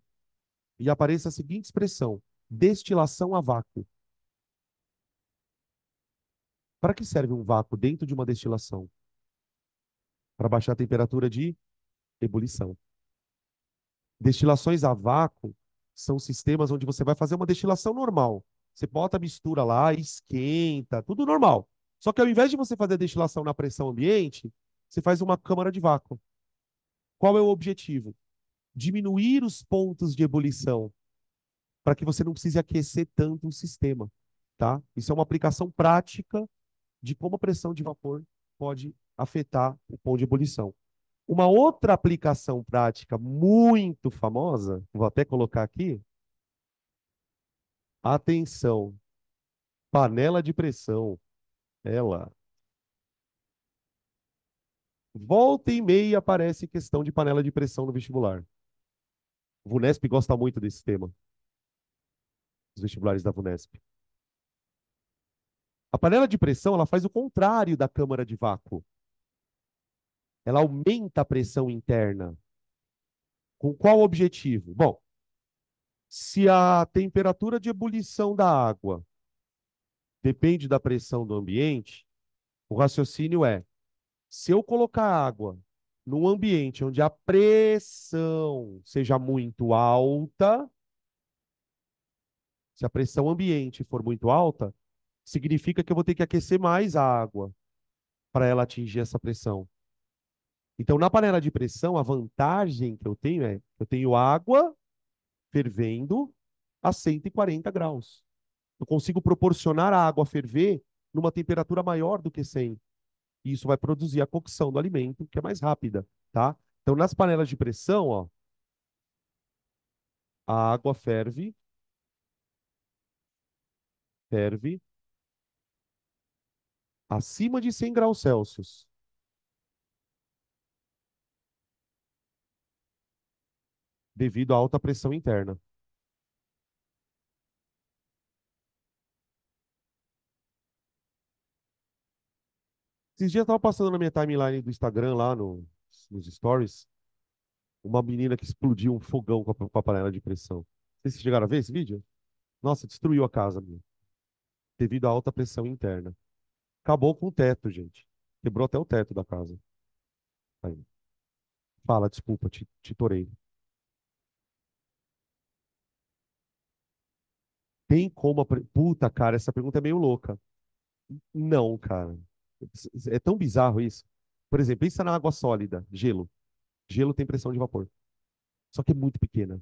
e apareça a seguinte expressão: destilação a vácuo. Para que serve um vácuo dentro de uma destilação? Para baixar a temperatura de ebulição. Destilações a vácuo são sistemas onde você vai fazer uma destilação normal. Você bota a mistura lá, esquenta, tudo normal. Só que ao invés de você fazer a destilação na pressão ambiente, você faz uma câmara de vácuo. Qual é o objetivo? Diminuir os pontos de ebulição para que você não precise aquecer tanto o sistema, tá? Isso é uma aplicação prática de como a pressão de vapor pode afetar o ponto de ebulição. Uma outra aplicação prática muito famosa, vou até colocar aqui, atenção, panela de pressão. Ela. Volta e meia aparece questão de panela de pressão no vestibular. O VUNESP gosta muito desse tema, os vestibulares da VUNESP. A panela de pressão, ela faz o contrário da câmara de vácuo. Ela aumenta a pressão interna. Com qual objetivo? Bom, se a temperatura de ebulição da água depende da pressão do ambiente, o raciocínio é: se eu colocar água num ambiente onde a pressão seja muito alta, se a pressão ambiente for muito alta, significa que eu vou ter que aquecer mais a água para ela atingir essa pressão. Então, na panela de pressão, a vantagem que eu tenho é: eu tenho água fervendo a 140 graus. Eu consigo proporcionar a água ferver numa temperatura maior do que 100. E isso vai produzir a cocção do alimento, que é mais rápida, tá? Então, nas panelas de pressão, ó, a água ferve acima de 100 graus Celsius, devido à alta pressão interna. Esses dias eu estava passando na minha timeline do Instagram, lá nos stories, uma menina que explodiu um fogão com a panela de pressão. Vocês chegaram a ver esse vídeo? Nossa, destruiu a casa, minha, devido à alta pressão interna. Acabou com o teto, gente. Quebrou até o teto da casa. Aí. Fala, desculpa, te torei. Tem como. Puta, cara, essa pergunta é meio louca. Não, cara. É tão bizarro isso. Por exemplo, pensa na água sólida, gelo. Gelo tem pressão de vapor. Só que é muito pequena.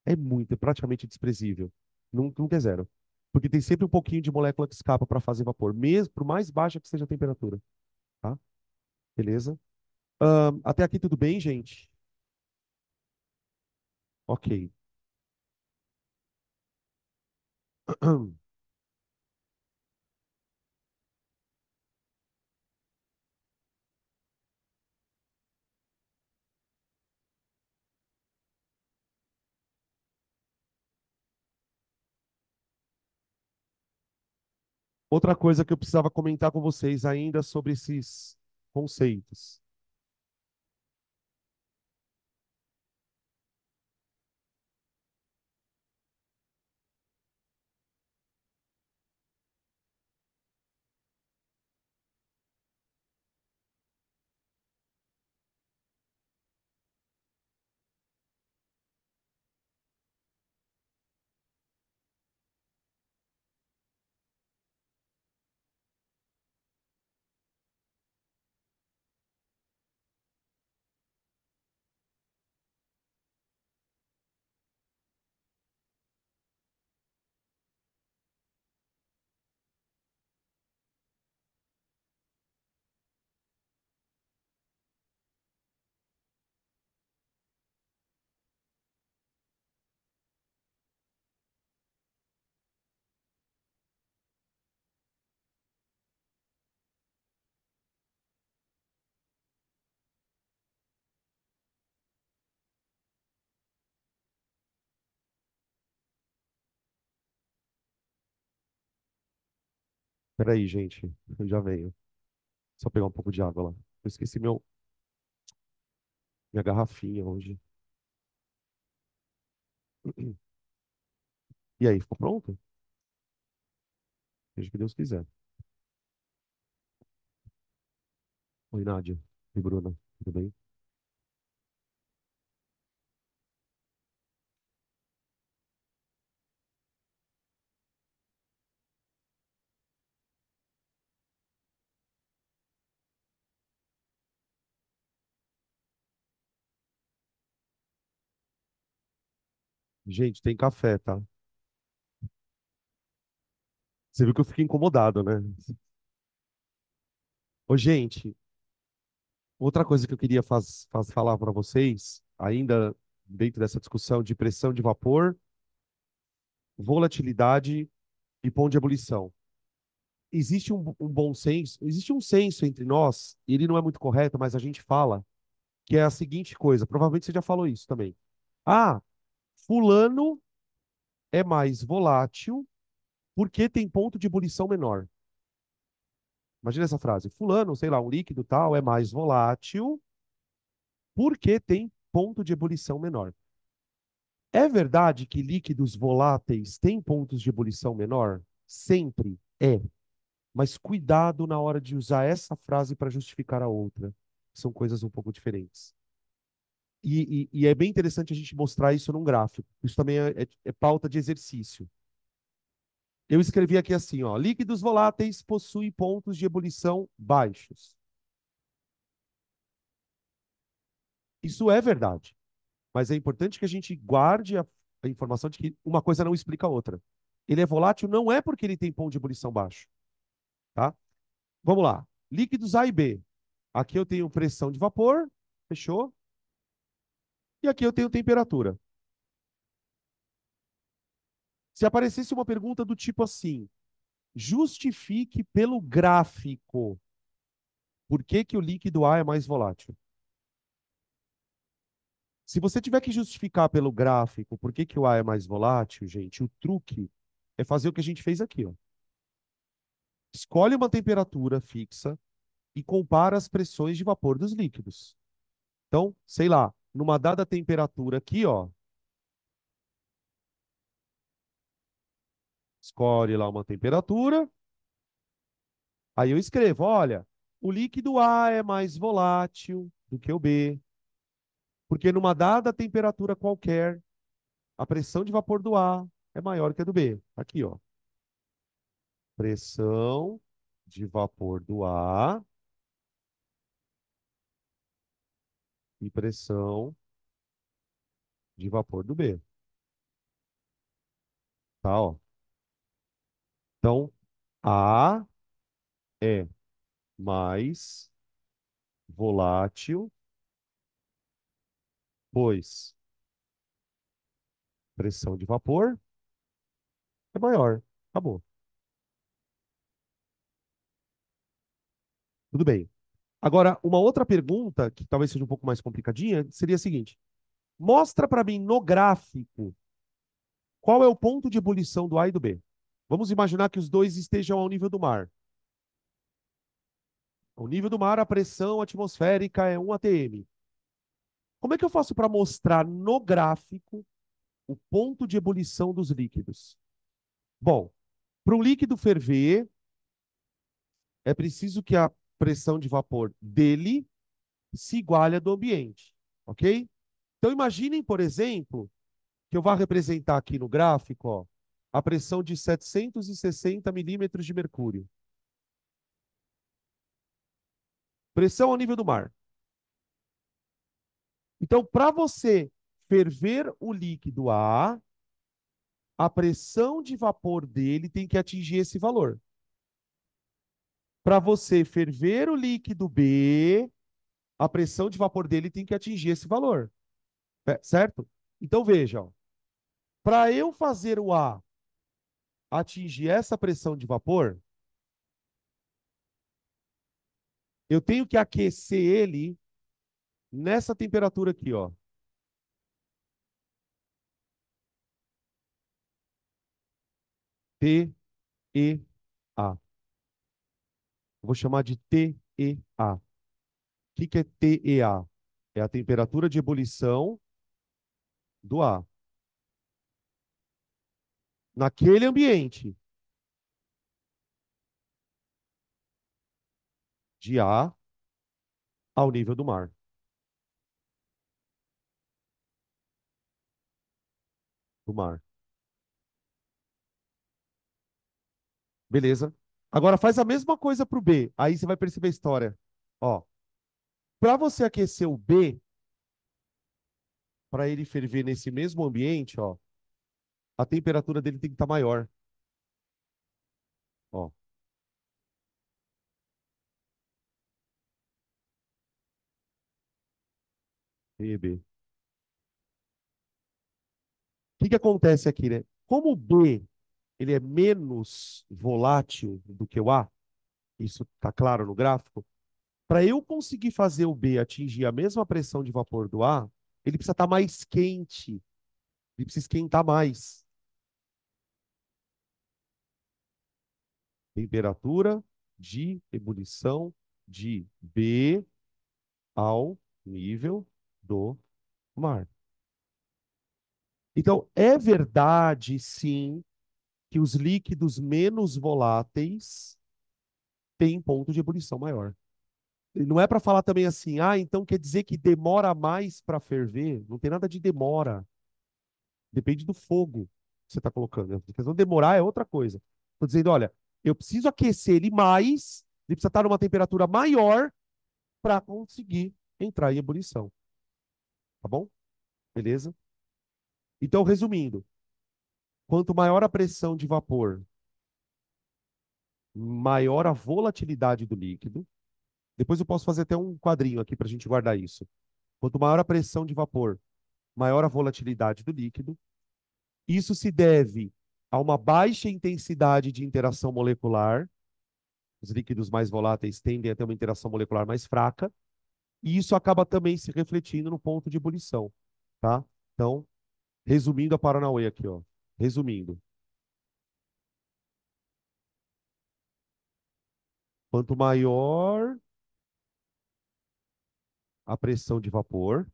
É praticamente desprezível. Nunca é zero. Porque tem sempre um pouquinho de molécula que escapa para fazer vapor, mesmo por mais baixa que seja a temperatura. Tá? Beleza? Até aqui tudo bem, gente? Ok. Outra coisa que eu precisava comentar com vocês ainda sobre esses conceitos. Peraí, gente. Eu já venho. Só pegar um pouco de água lá. Eu esqueci minha garrafinha hoje. E aí, ficou pronto? Seja o que Deus quiser. Oi, Nádia. Oi, Bruna. Tudo bem? Gente, tem café, tá? Você viu que eu fiquei incomodado, né? Ô, gente, outra coisa que eu queria falar para vocês, ainda dentro dessa discussão de pressão de vapor, volatilidade e ponto de ebulição. Existe um bom senso, existe um senso entre nós, e ele não é muito correto, mas a gente fala, que é a seguinte coisa, provavelmente você já falou isso também. Ah, fulano é mais volátil porque tem ponto de ebulição menor. Imagina essa frase. Fulano, sei lá, um líquido tal, é mais volátil porque tem ponto de ebulição menor. É verdade que líquidos voláteis têm pontos de ebulição menor? Sempre é. Mas cuidado na hora de usar essa frase para justificar a outra. São coisas um pouco diferentes. E é bem interessante a gente mostrar isso num gráfico. Isso também é pauta de exercício. Eu escrevi aqui assim, ó, líquidos voláteis possuem pontos de ebulição baixos. Isso é verdade, mas é importante que a gente guarde a informação de que uma coisa não explica a outra. Ele é volátil não é porque ele tem ponto de ebulição baixo, tá? Vamos lá. Líquidos A e B. Aqui eu tenho pressão de vapor, fechou? E aqui eu tenho temperatura. Se aparecesse uma pergunta do tipo assim, justifique pelo gráfico por que que o líquido A é mais volátil. Se você tiver que justificar pelo gráfico por que que o A é mais volátil, gente, o truque é fazer o que a gente fez aqui, ó. Escolhe uma temperatura fixa e compara as pressões de vapor dos líquidos. Então, sei lá, numa dada temperatura aqui, ó, escolhe lá uma temperatura, aí eu escrevo, olha, o líquido A é mais volátil do que o B, porque numa dada temperatura qualquer, a pressão de vapor do A é maior que a do B. Aqui, ó. Pressão de vapor do A e pressão de vapor do B. Tá, ó. Então, A é mais volátil, pois pressão de vapor é maior. Acabou. Tudo bem. Agora, uma outra pergunta, que talvez seja um pouco mais complicadinha, seria a seguinte: mostra para mim no gráfico qual é o ponto de ebulição do A e do B. Vamos imaginar que os dois estejam ao nível do mar. Ao nível do mar, a pressão atmosférica é 1 atm. Como é que eu faço para mostrar no gráfico o ponto de ebulição dos líquidos? Bom, para um líquido ferver, é preciso que a pressão de vapor dele se iguale à do ambiente, ok? Então imaginem, por exemplo, que eu vá representar aqui no gráfico, ó, a pressão de 760 milímetros de mercúrio. Pressão ao nível do mar. Então, para você ferver o líquido a pressão de vapor dele tem que atingir esse valor. Para você ferver o líquido B, a pressão de vapor dele tem que atingir esse valor, certo? Então veja, para eu fazer o A atingir essa pressão de vapor, eu tenho que aquecer ele nessa temperatura aqui, ó. T, E, A. Eu vou chamar de TEA. O que é TEA? É a temperatura de ebulição do A. Naquele ambiente, de A ao nível do mar. Do mar. Beleza? Agora faz a mesma coisa para o B. Aí você vai perceber a história. Ó, para você aquecer o B, para ele ferver nesse mesmo ambiente, ó, a temperatura dele tem que estar maior. Ó, E, B. O que que acontece aqui, né? Como o B ele é menos volátil do que o A, isso está claro no gráfico. Para eu conseguir fazer o B atingir a mesma pressão de vapor do A, ele precisa estar mais quente, ele precisa esquentar mais. Temperatura de ebulição de B ao nível do mar. Então, é verdade, sim, que os líquidos menos voláteis têm ponto de ebulição maior. E não é para falar também assim, ah, então quer dizer que demora mais para ferver? Não tem nada de demora. Depende do fogo que você está colocando. A questão de demorar é outra coisa. Estou dizendo, olha, eu preciso aquecer ele mais, ele precisa estar numa temperatura maior para conseguir entrar em ebulição. Tá bom? Beleza? Então, resumindo, quanto maior a pressão de vapor, maior a volatilidade do líquido. Depois eu posso fazer até um quadrinho aqui para a gente guardar isso. Quanto maior a pressão de vapor, maior a volatilidade do líquido. Isso se deve a uma baixa intensidade de interação molecular. Os líquidos mais voláteis tendem a ter uma interação molecular mais fraca. E isso acaba também se refletindo no ponto de ebulição. Tá? Então, resumindo a Paranauê aqui, ó. Resumindo, quanto maior a pressão de vapor,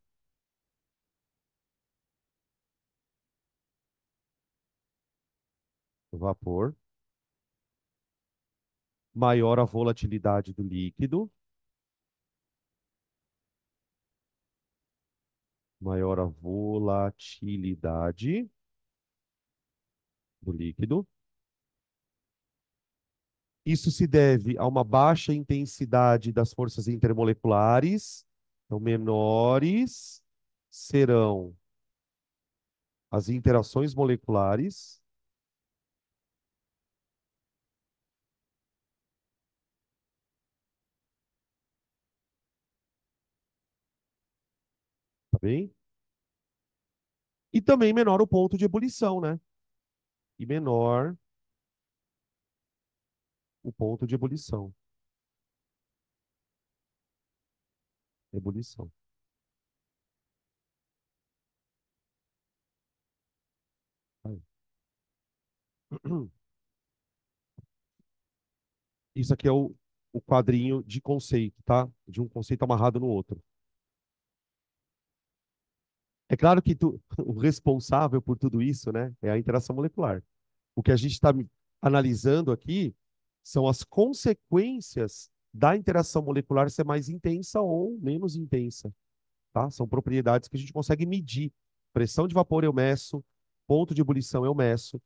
maior a volatilidade do líquido, maior a volatilidade do líquido. Isso se deve a uma baixa intensidade das forças intermoleculares. Então, menores serão as interações moleculares, tá bem? E também menor o ponto de ebulição, né? E menor o ponto de ebulição. Ebulição. Aí. Isso aqui é o quadrinho de conceito, tá? De um conceito amarrado no outro. É claro que o responsável por tudo isso, né, é a interação molecular. O que a gente está analisando aqui são as consequências da interação molecular ser mais intensa ou menos intensa, tá? São propriedades que a gente consegue medir. Pressão de vapor eu meço, ponto de ebulição eu meço,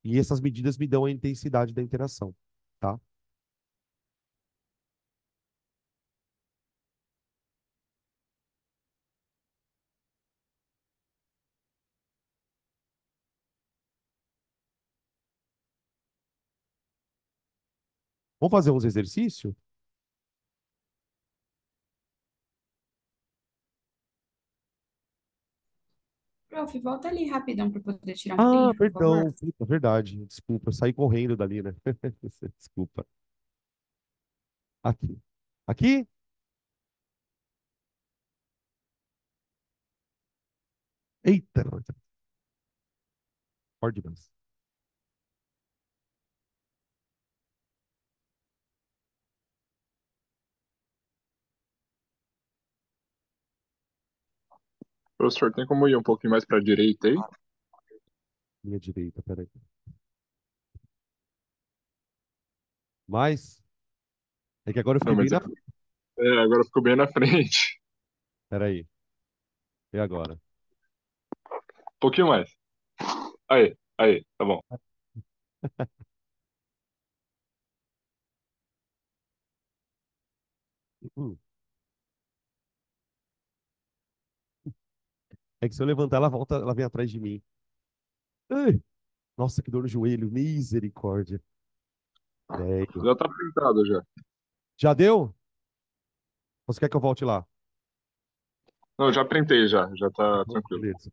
e essas medidas me dão a intensidade da interação, tá? Vamos fazer uns exercícios? Prof, volta ali rapidão para poder tirar um Ah, print, por favor. perdão, puta, verdade. Desculpa, eu saí correndo dali, né? Desculpa. Aqui. Aqui? Eita, forte demais. Professor, tem como ir um pouquinho mais para a direita aí? Minha direita, peraí. Mas, é que agora eu Não, fiquei bem mas na... agora ficou bem na frente. Peraí, e agora? Um pouquinho mais. Aí, tá bom. Hum. É que se eu levantar, ela volta, ela vem atrás de mim. Ai, nossa, que dor no joelho, misericórdia. Velho. Já tá pintado já. Já deu? Você quer que eu volte lá? Não, já printei já tá tranquilo. Beleza.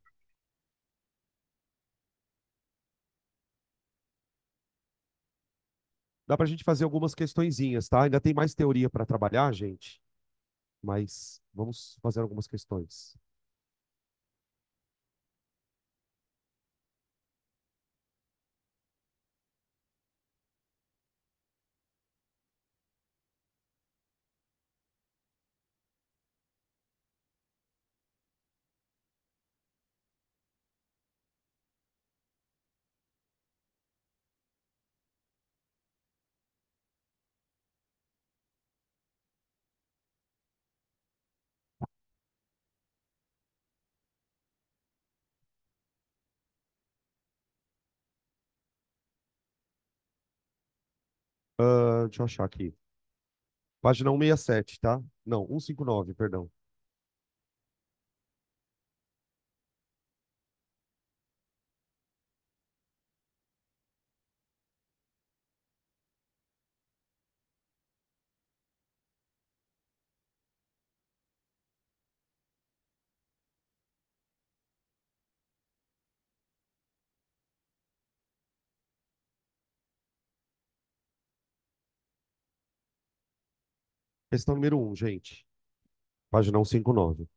Dá pra gente fazer algumas questõezinhas, tá? Ainda tem mais teoria para trabalhar, gente, mas vamos fazer algumas questões. Deixa eu achar aqui. Página 167, tá? Não, 159, perdão. Questão número 1, gente. Página 159.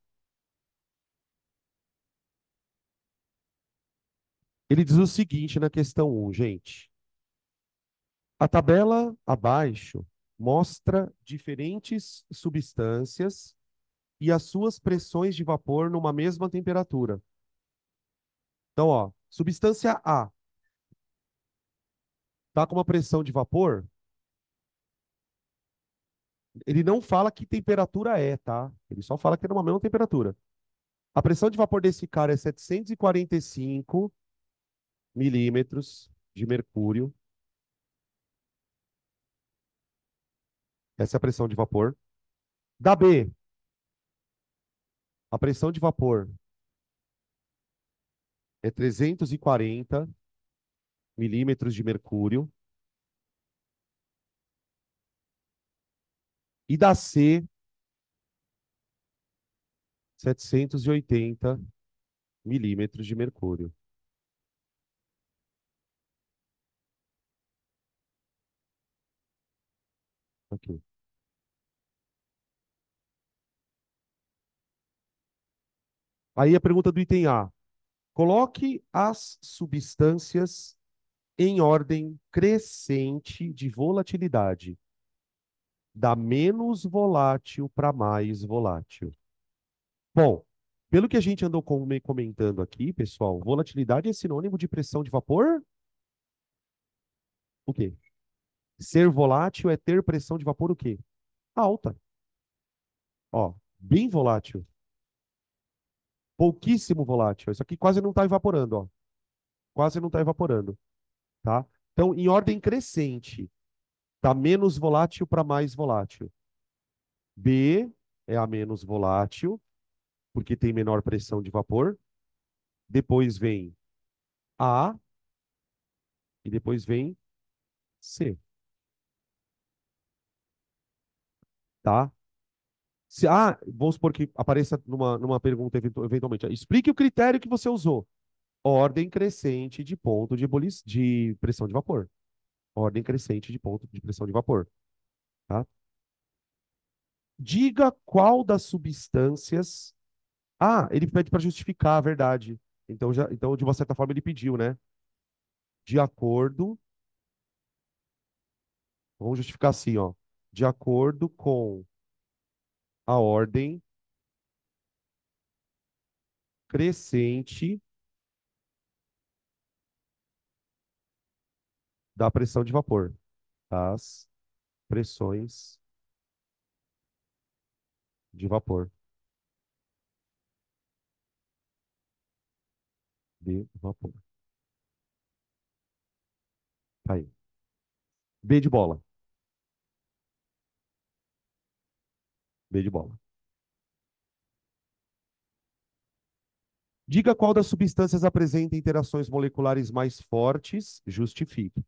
Ele diz o seguinte na questão 1, gente. A tabela abaixo mostra diferentes substâncias e as suas pressões de vapor numa mesma temperatura. Então, ó, substância A está com uma pressão de vapor, ele não fala que temperatura é, tá? Ele só fala que é numa mesma temperatura. A pressão de vapor desse cara é 745 milímetros de mercúrio. Essa é a pressão de vapor. Da B, a pressão de vapor é 340 milímetros de mercúrio. E da C, 780 milímetros de mercúrio. Aqui. Aí a pergunta do item A. Coloque as substâncias em ordem crescente de volatilidade, da menos volátil para mais volátil. Bom, pelo que a gente andou comentando aqui, pessoal, volatilidade é sinônimo de pressão de vapor? O quê? Ser volátil é ter pressão de vapor o quê? Alta. Ó, bem volátil. Pouquíssimo volátil. Isso aqui quase não está evaporando, ó. Quase não está evaporando, tá? Então, em ordem crescente, tá menos volátil para mais volátil. B é a menos volátil, porque tem menor pressão de vapor. Depois vem A e depois vem C, tá? Vamos supor que apareça numa pergunta eventualmente. Explique o critério que você usou. Ordem crescente de ponto de pressão de vapor. Ordem crescente de ponto de pressão de vapor, tá? Diga qual das substâncias. Ele pede para justificar a verdade. Então, de uma certa forma, ele pediu, né? De acordo. Vamos justificar assim, ó. De acordo com a ordem crescente da pressão de vapor. Das pressões de vapor. De vapor. Tá aí. B de bola. B de bola. Diga qual das substâncias apresenta interações moleculares mais fortes, justifique.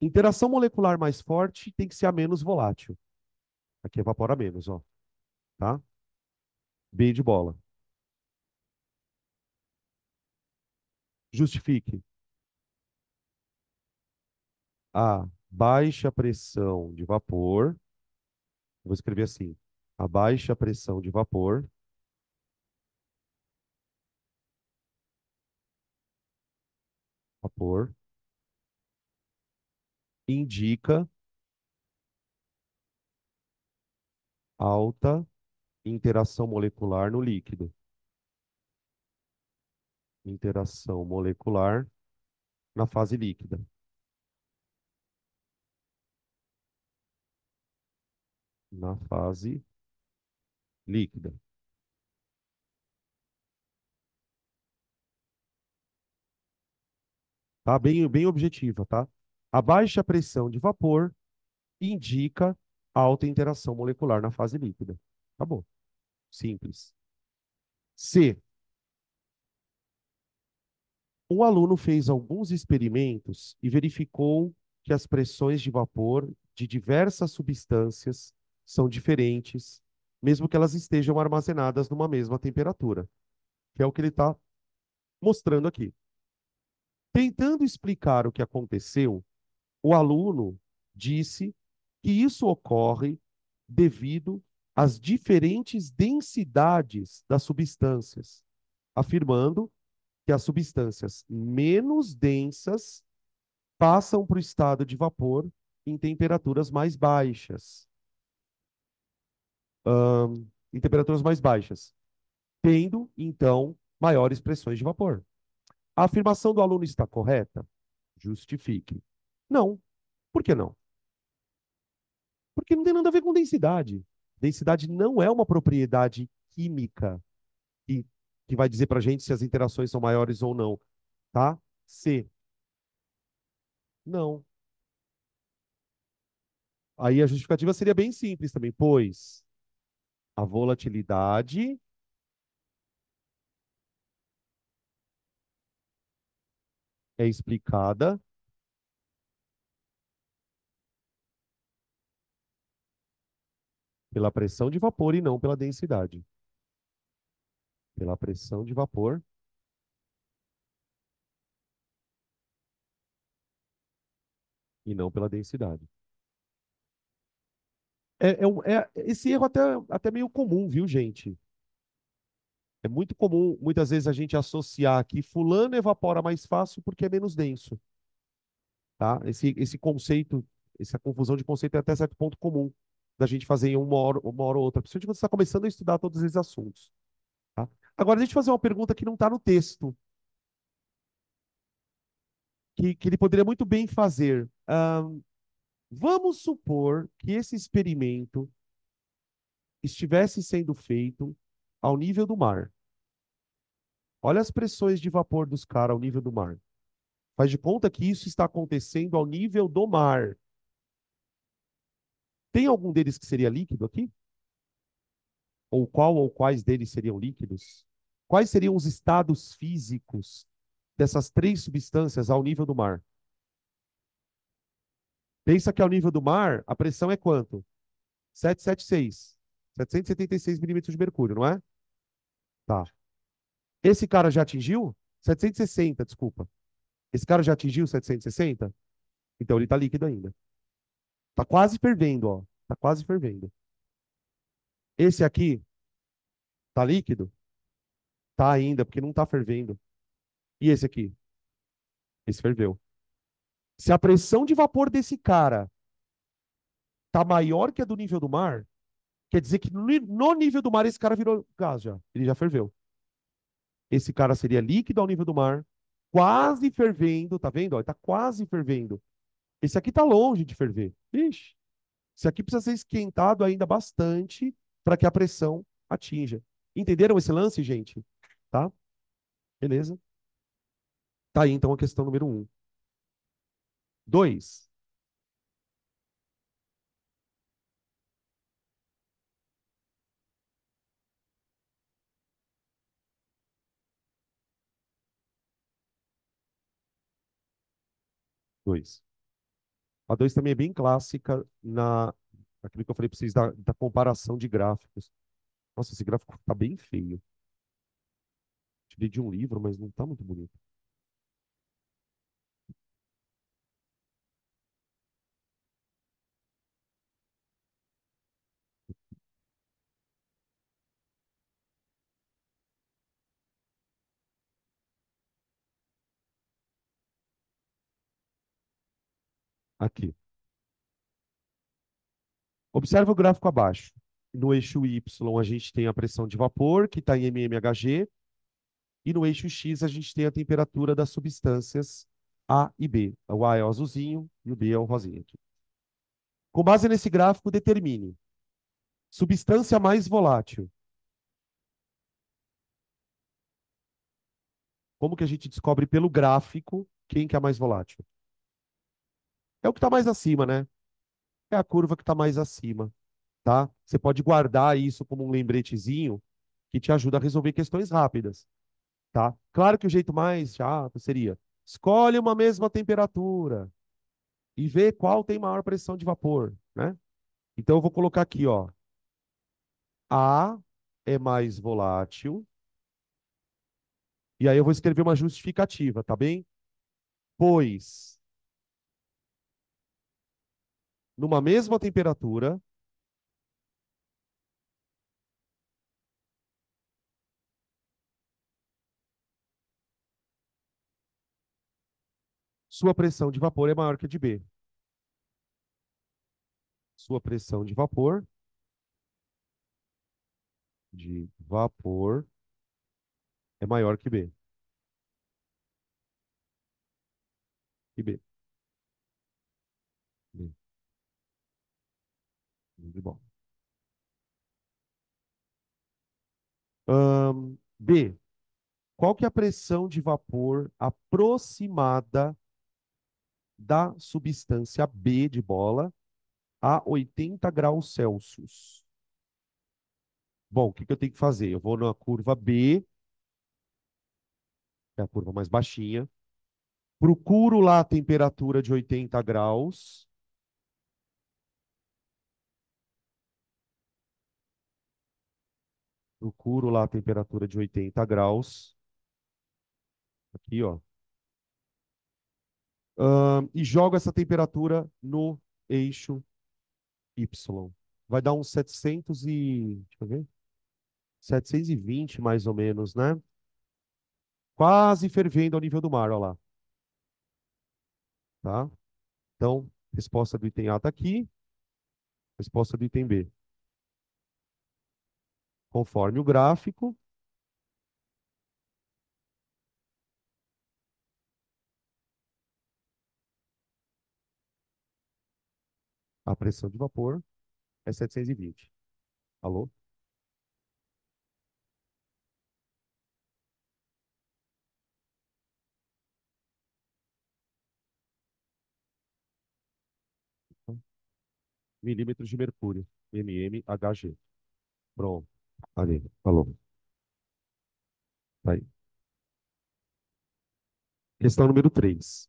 Interação molecular mais forte tem que ser a menos volátil. Aqui evapora menos, ó. Tá? B de bola. Justifique. A baixa pressão de vapor. Vou escrever assim. A baixa pressão de vapor indica alta interação molecular no líquido. Interação molecular na fase líquida. Na fase líquida. Tá? Bem objetiva, tá? A baixa pressão de vapor indica alta interação molecular na fase líquida. Acabou. Simples. C. Um aluno fez alguns experimentos e verificou que as pressões de vapor de diversas substâncias são diferentes, mesmo que elas estejam armazenadas numa mesma temperatura, que é o que ele está mostrando aqui. Tentando explicar o que aconteceu, o aluno disse que isso ocorre devido às diferentes densidades das substâncias, afirmando que as substâncias menos densas passam para o estado de vapor em temperaturas mais baixas. Em temperaturas mais baixas, tendo, então, maiores pressões de vapor. A afirmação do aluno está correta? Justifique. Não. Por que não? Porque não tem nada a ver com densidade. Densidade não é uma propriedade química que, que vai dizer para a gente se as interações são maiores ou não. Tá? C. Não. Aí a justificativa seria bem simples também, pois a volatilidade é explicada pela pressão de vapor e não pela densidade. Pela pressão de vapor e não pela densidade. Esse erro até meio comum, viu, gente? É muito comum, muitas vezes, a gente associar que fulano evapora mais fácil porque é menos denso. Tá? Esse conceito, essa confusão de conceito é até certo ponto comum da gente fazer em uma hora ou outra, principalmente quando você está começando a estudar todos esses assuntos. Tá? Agora, deixa eu fazer uma pergunta que não está no texto, que ele poderia muito bem fazer. Vamos supor que esse experimento estivesse sendo feito ao nível do mar. Olha as pressões de vapor dos caras ao nível do mar. Faz de conta que isso está acontecendo ao nível do mar. Tem algum deles que seria líquido aqui? Ou qual ou quais deles seriam líquidos? Quais seriam os estados físicos dessas três substâncias ao nível do mar? Pensa que ao nível do mar, a pressão é quanto? 776. 776 milímetros de mercúrio, não é? Tá. Esse cara já atingiu? 760, desculpa. Esse cara já atingiu 760? Então ele está líquido ainda. Está quase fervendo, ó. Está quase fervendo. Esse aqui está líquido? Tá ainda, porque não está fervendo. E esse aqui? Esse ferveu. Se a pressão de vapor desse cara tá maior que a do nível do mar, quer dizer que no nível do mar esse cara virou gás já. Ele já ferveu. Esse cara seria líquido ao nível do mar, quase fervendo, tá vendo? Ó, tá quase fervendo. Esse aqui tá longe de ferver. Ixi, esse aqui precisa ser esquentado ainda bastante para que a pressão atinja. Entenderam esse lance, gente? Tá? Beleza? Tá aí então a questão número 1. 2. Dois. A 2 também é bem clássica naquilo que eu falei para vocês da comparação de gráficos. Nossa, esse gráfico tá bem feio. Tirei de um livro, mas não tá muito bonito. Aqui. Observa o gráfico abaixo. No eixo Y, a gente tem a pressão de vapor, que está em mmHg, e no eixo X, a gente tem a temperatura das substâncias A e B. O A é o azulzinho e o B é o rosinha aqui. Com base nesse gráfico, determine substância mais volátil. Como que a gente descobre pelo gráfico quem que é mais volátil? É o que está mais acima, né? É a curva que está mais acima, tá? Você pode guardar isso como um lembretezinho que te ajuda a resolver questões rápidas, tá? Claro que o jeito mais chato seria escolhe uma mesma temperatura e vê qual tem maior pressão de vapor, né? Então eu vou colocar aqui, ó, A é mais volátil, e aí eu vou escrever uma justificativa, tá bem? Pois numa mesma temperatura, sua pressão de vapor é maior que a de B. Sua pressão de vapor é maior que B. Que B. B. De bom. B. Qual que é a pressão de vapor aproximada da substância B de bola a 80 graus Celsius? Bom, o que que eu tenho que fazer? Eu vou na curva B, que é a curva mais baixinha, procuro lá a temperatura de 80 graus, procuro lá a temperatura de 80 graus, aqui, ó, e jogo essa temperatura no eixo Y. Vai dar uns deixa eu ver, 720 mais ou menos, né? Quase fervendo ao nível do mar, olha lá, tá? Então, resposta do item A está aqui, resposta do item B. Conforme o gráfico, a pressão de vapor é 720. Alô? Milímetros de mercúrio, mmHg. Pronto. Ali, falou. Tá aí. Questão número 3.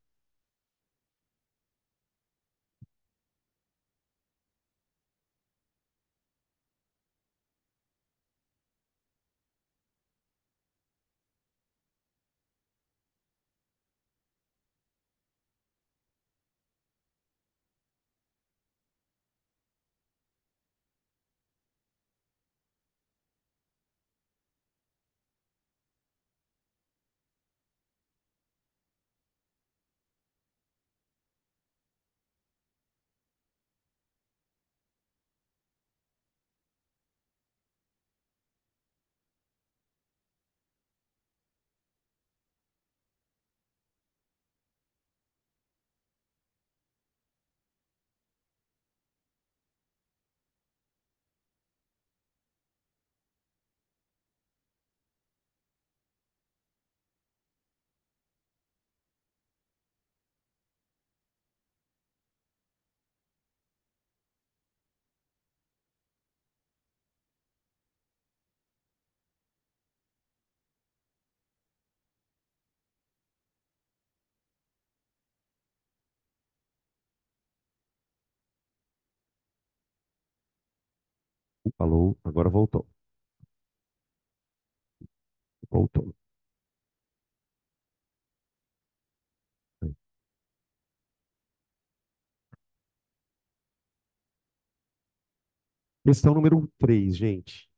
Alô, agora voltou. Voltou. Questão número 3, gente.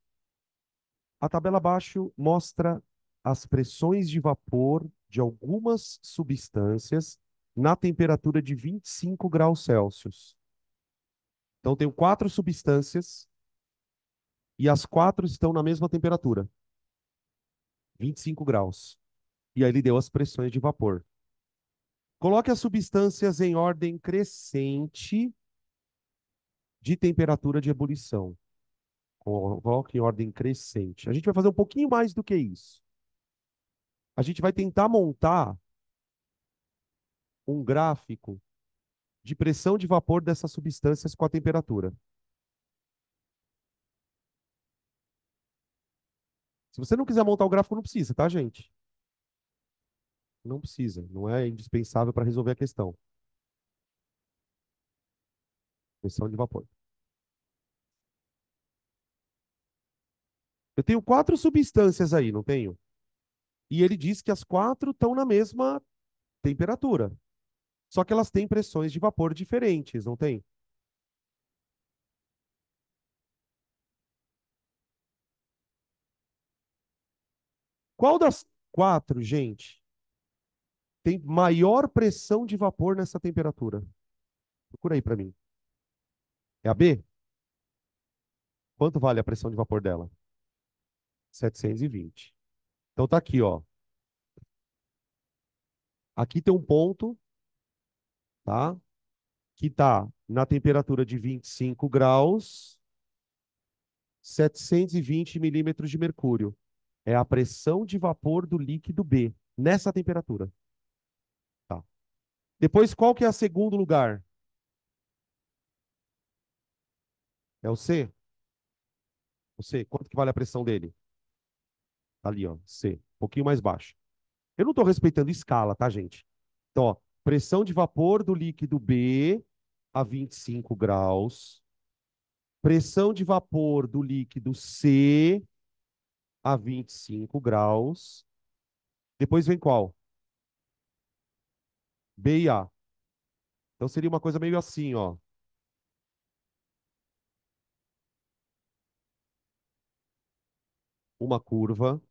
A tabela abaixo mostra as pressões de vapor de algumas substâncias na temperatura de 25 graus Celsius. Então, tenho 4 substâncias e as 4 estão na mesma temperatura, 25 graus. E aí ele deu as pressões de vapor. Coloque as substâncias em ordem crescente de temperatura de ebulição. Coloque em ordem crescente. A gente vai fazer um pouquinho mais do que isso. A gente vai tentar montar um gráfico de pressão de vapor dessas substâncias com a temperatura. Se você não quiser montar o gráfico, não precisa, tá, gente? Não precisa. Não é indispensável para resolver a questão. Pressão de vapor. Eu tenho 4 substâncias aí, não tenho? E ele diz que as 4 estão na mesma temperatura. Só que elas têm pressões de vapor diferentes, não tem? Qual das 4, gente, tem maior pressão de vapor nessa temperatura? Procura aí para mim. É a B? Quanto vale a pressão de vapor dela? 720. Então tá aqui, ó. Aqui tem um ponto, tá? Que tá na temperatura de 25 graus, 720 milímetros de mercúrio. É a pressão de vapor do líquido B, nessa temperatura. Tá. Depois, qual que é o segundo lugar? É o C? O C, quanto que vale a pressão dele? Tá ali, ó, C, um pouquinho mais baixo. Eu não estou respeitando escala, tá, gente? Então, ó, pressão de vapor do líquido B a 25 graus. Pressão de vapor do líquido C a 25 graus. Depois vem qual? B e A. Então seria uma coisa meio assim, ó. Uma curva,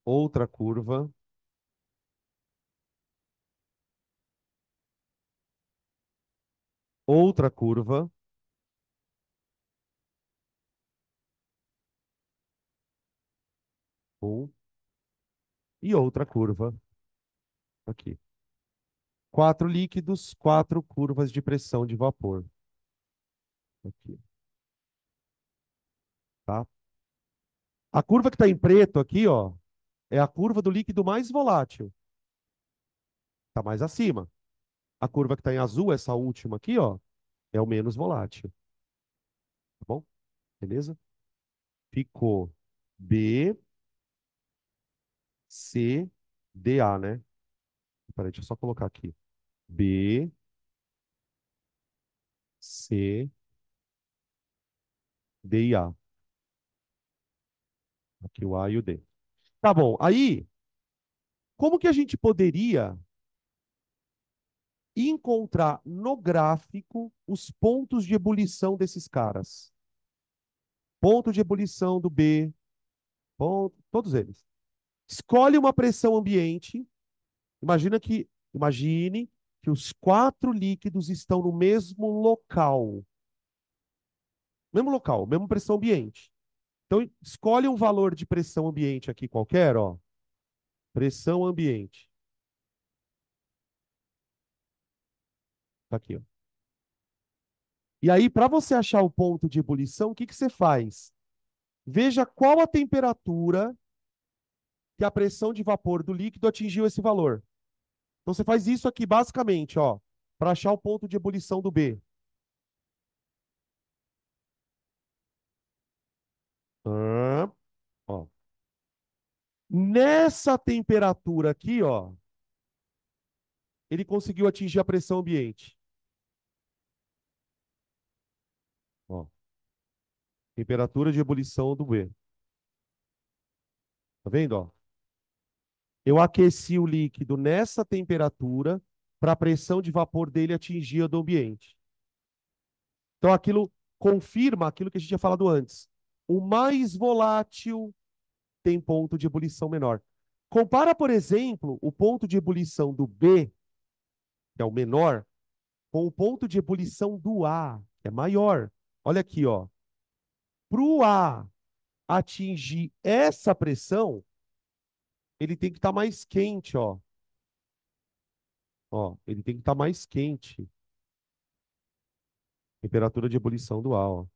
outra curva, outra curva, um, e outra curva aqui. 4 líquidos, 4 curvas de pressão de vapor. Aqui, tá? A curva que está em preto aqui, ó, é a curva do líquido mais volátil. Está mais acima. A curva que está em azul, essa última aqui, ó, é o menos volátil. Tá bom? Beleza? Ficou B, C, D, A, né? Peraí, deixa eu só colocar aqui. B, C, D e A. Aqui o A e o D. Tá bom. Aí, como que a gente poderia encontrar no gráfico os pontos de ebulição desses caras? Ponto de ebulição do B, ponto, todos eles. Escolhe uma pressão ambiente. Imagine que os 4 líquidos estão no mesmo local. Mesmo local, mesma pressão ambiente. Então, escolhe um valor de pressão ambiente aqui qualquer, ó. Pressão ambiente. Tá aqui, ó. E aí, para você achar o ponto de ebulição, o que que você faz? Veja qual a temperatura que a pressão de vapor do líquido atingiu esse valor. Então, você faz isso aqui, basicamente, ó, para achar o ponto de ebulição do B. Ó. Nessa temperatura aqui, ó, ele conseguiu atingir a pressão ambiente. Temperatura de ebulição do B. Tá vendo, ó? Eu aqueci o líquido nessa temperatura para a pressão de vapor dele atingir a do ambiente. Então, aquilo confirma aquilo que a gente tinha falado antes. O mais volátil tem ponto de ebulição menor. Compara, por exemplo, o ponto de ebulição do B, que é o menor, com o ponto de ebulição do A, que é maior. Olha aqui, ó. Para o A atingir essa pressão, ele tem que estar mais quente, ó. Ó, ele tem que estar mais quente. Temperatura de ebulição do A, ó.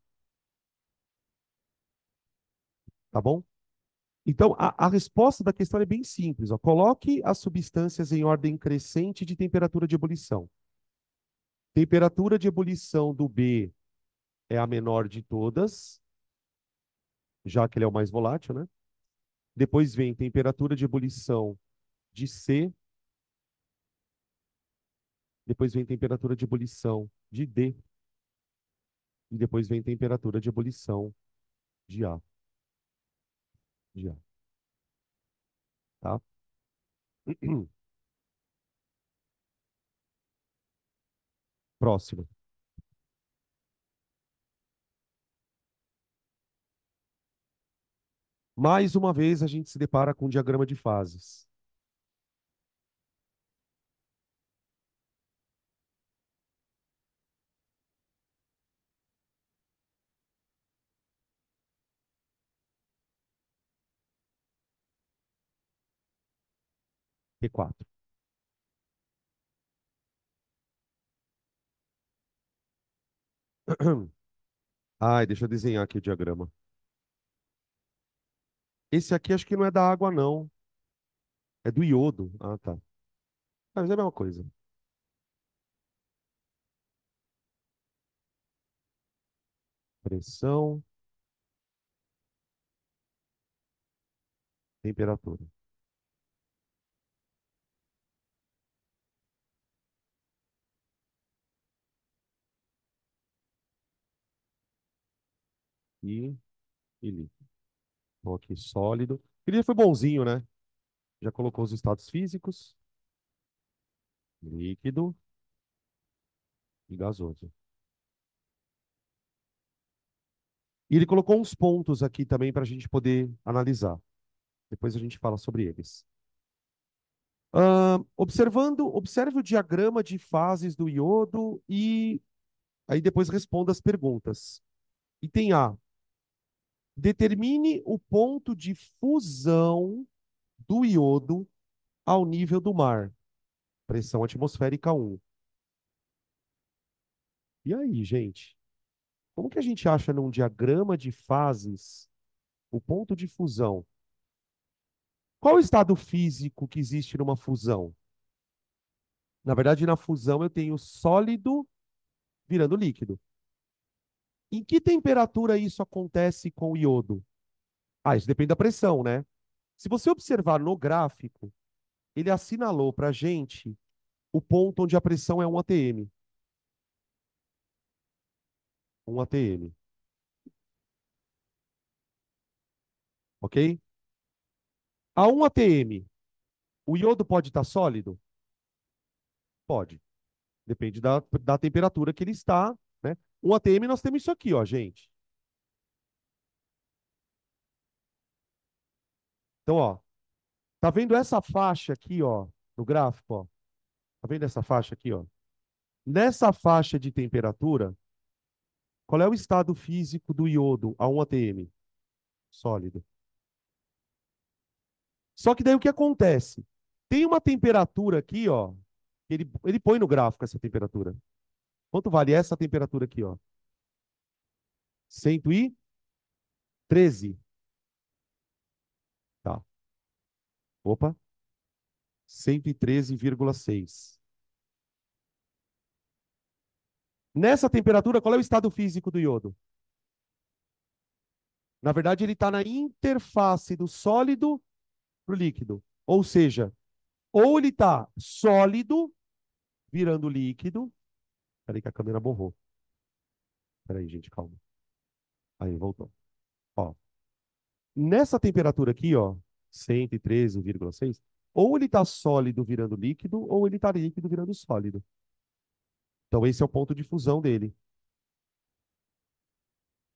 Tá bom? Então, a resposta da questão é bem simples, ó. Coloque as substâncias em ordem crescente de temperatura de ebulição. Temperatura de ebulição do B é a menor de todas, já que ele é o mais volátil, né? Depois vem temperatura de ebulição de C. Depois vem temperatura de ebulição de D. E depois vem temperatura de ebulição de A. De A, tá? Próximo. Mais uma vez a gente se depara com um diagrama de fases. P4. Ai, deixa eu desenhar aqui o diagrama. Esse aqui acho que não é da água, não. É do iodo. Ah, tá. Ah, mas é a mesma coisa. Pressão, temperatura. E, e líquido. Então aqui sólido. Ele já foi bonzinho, né? Já colocou os estados físicos. Líquido e gasoso. E ele colocou uns pontos aqui também para a gente poder analisar. Depois a gente fala sobre eles. Observe o diagrama de fases do iodo e aí depois responda as perguntas. Item A. Determine o ponto de fusão do iodo ao nível do mar. Pressão atmosférica 1. E aí, gente? Como que a gente acha num diagrama de fases o ponto de fusão? Qual o estado físico que existe numa fusão? Na verdade, na fusão eu tenho sólido virando líquido. Em que temperatura isso acontece com o iodo? Ah, isso depende da pressão, né? Se você observar no gráfico, ele assinalou para a gente o ponto onde a pressão é 1 atm. 1 atm. Ok? A 1 atm, o iodo pode estar sólido? Pode. Depende da temperatura que ele está, né? 1 atm nós temos isso aqui, ó, gente. Então, ó, tá vendo essa faixa aqui, ó, no gráfico, ó? Tá vendo essa faixa aqui, ó? Nessa faixa de temperatura, qual é o estado físico do iodo a 1 atm? Sólido. Só que daí o que acontece? Tem uma temperatura aqui, ó, que ele põe no gráfico essa temperatura. Quanto vale essa temperatura aqui, ó? 113. Tá. Opa. 113,6. Nessa temperatura, qual é o estado físico do iodo? Na verdade, ele está na interface do sólido para o líquido. Ou seja, ou ele está sólido, virando líquido. Peraí que a câmera borrou. Peraí, gente, calma. Aí, voltou. Ó, nessa temperatura aqui, ó, 113,6, ou ele está sólido virando líquido, ou ele está líquido virando sólido. Então, esse é o ponto de fusão dele.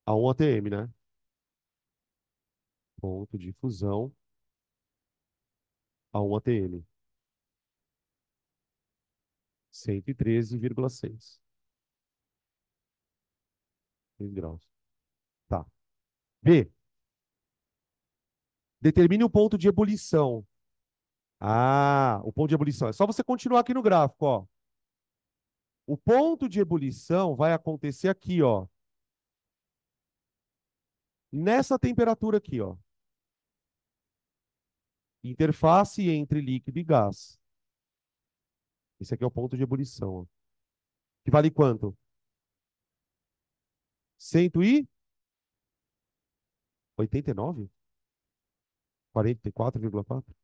A 1 atm, né? Ponto de fusão a 1 atm. 113,6 graus. Tá. B. Determine o ponto de ebulição. Ah, o ponto de ebulição. É só você continuar aqui no gráfico, ó. O ponto de ebulição vai acontecer aqui, ó. Nessa temperatura aqui, ó. Interface entre líquido e gás. Esse aqui é o ponto de ebulição, ó. Que vale quanto? 189? 44,4?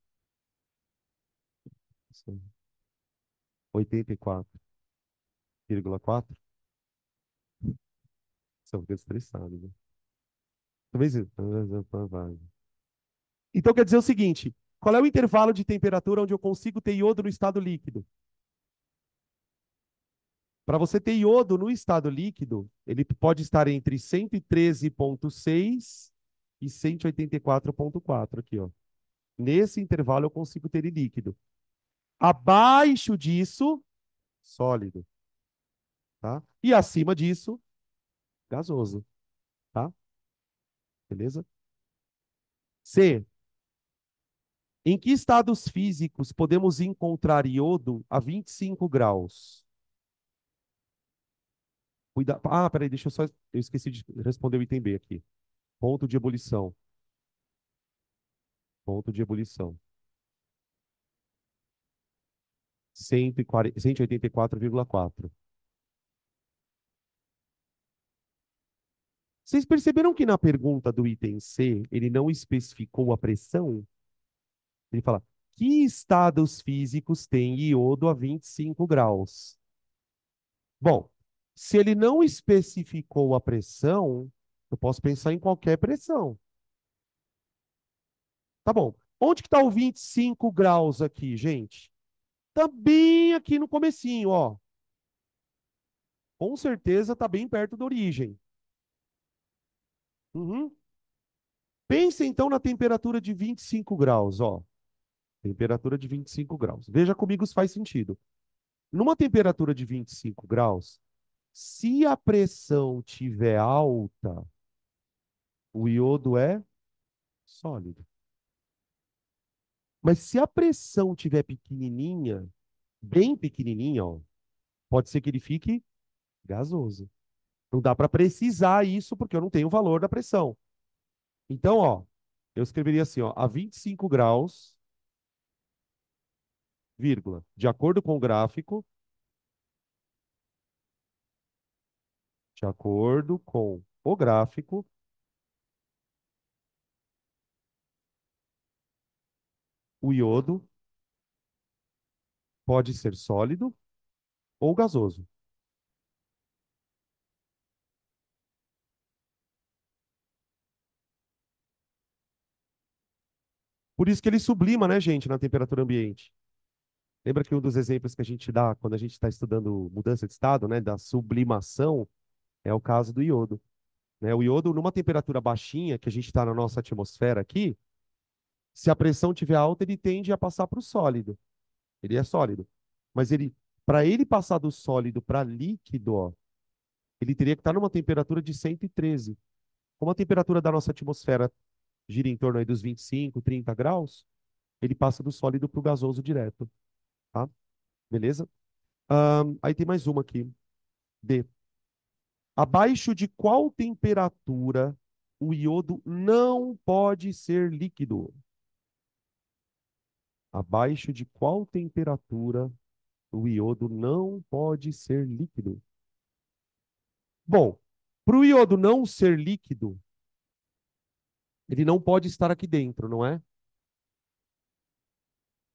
84,4? Só fica estressado, né? Talvez. Então quer dizer o seguinte: qual é o intervalo de temperatura onde eu consigo ter iodo no estado líquido? Para você ter iodo no estado líquido, ele pode estar entre 113,6 e 184,4 aqui, ó. Nesse intervalo eu consigo ter ele líquido. Abaixo disso, sólido, tá? E acima disso, gasoso, tá? Beleza? C. Em que estados físicos podemos encontrar iodo a 25 graus? Ah, peraí, deixa eu só. Eu esqueci de responder o item B aqui. Ponto de ebulição. Ponto de ebulição. 184,4. Vocês perceberam que na pergunta do item C, ele não especificou a pressão? Ele fala, que estados físicos tem iodo a 25 graus? Bom, se ele não especificou a pressão, eu posso pensar em qualquer pressão. Tá bom. Onde que está o 25 graus aqui, gente? Tá bem aqui no comecinho, ó. Com certeza tá bem perto da origem. Uhum. Pense então na temperatura de 25 graus, ó. Temperatura de 25 graus. Veja comigo se faz sentido. Numa temperatura de 25 graus, se a pressão tiver alta, o iodo é sólido. Mas se a pressão tiver pequenininha, bem pequenininha, ó, pode ser que ele fique gasoso. Não dá para precisar isso porque eu não tenho o valor da pressão. Então, ó, eu escreveria assim, ó, a 25 graus, vírgula, de acordo com o gráfico, de acordo com o gráfico, o iodo pode ser sólido ou gasoso. Por isso que ele sublima, né, gente, na temperatura ambiente. Lembra que um dos exemplos que a gente dá quando a gente está estudando mudança de estado, né, da sublimação, é o caso do iodo. Né? O iodo, numa temperatura baixinha, que a gente está na nossa atmosfera aqui, se a pressão estiver alta, ele tende a passar para o sólido. Ele é sólido. Mas ele, para ele passar do sólido para líquido, ó, ele teria que estar numa temperatura de 113. Como a temperatura da nossa atmosfera gira em torno aí dos 25, 30 graus, ele passa do sólido para o gasoso direto. Tá? Beleza? Aí tem mais uma aqui. D. Abaixo de qual temperatura o iodo não pode ser líquido? Abaixo de qual temperatura o iodo não pode ser líquido? Bom, para o iodo não ser líquido, ele não pode estar aqui dentro, não é?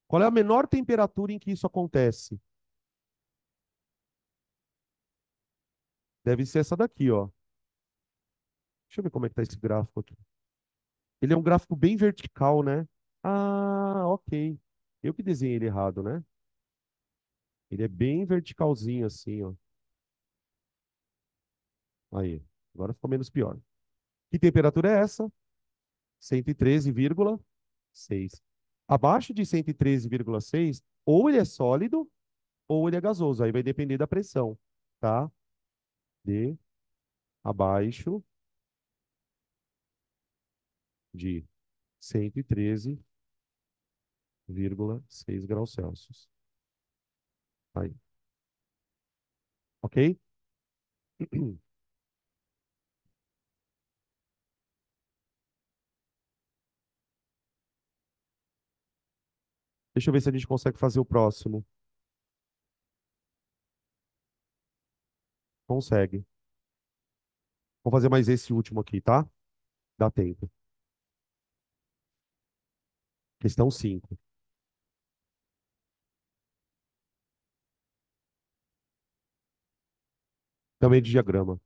Qual é a menor temperatura em que isso acontece? Deve ser essa daqui, ó. Deixa eu ver como é que tá esse gráfico aqui. Ele é um gráfico bem vertical, né? Ah, ok. Eu que desenhei ele errado, né? Ele é bem verticalzinho assim, ó. Aí, agora ficou menos pior. Que temperatura é essa? 113,6. Abaixo de 113,6, ou ele é sólido ou ele é gasoso. Aí vai depender da pressão, tá? De abaixo de 113,6 graus Celsius. Aí, ok? Deixa eu ver se a gente consegue fazer o próximo. Consegue. Vou fazer mais esse último aqui, tá? Dá tempo. Questão 5. Também de diagrama.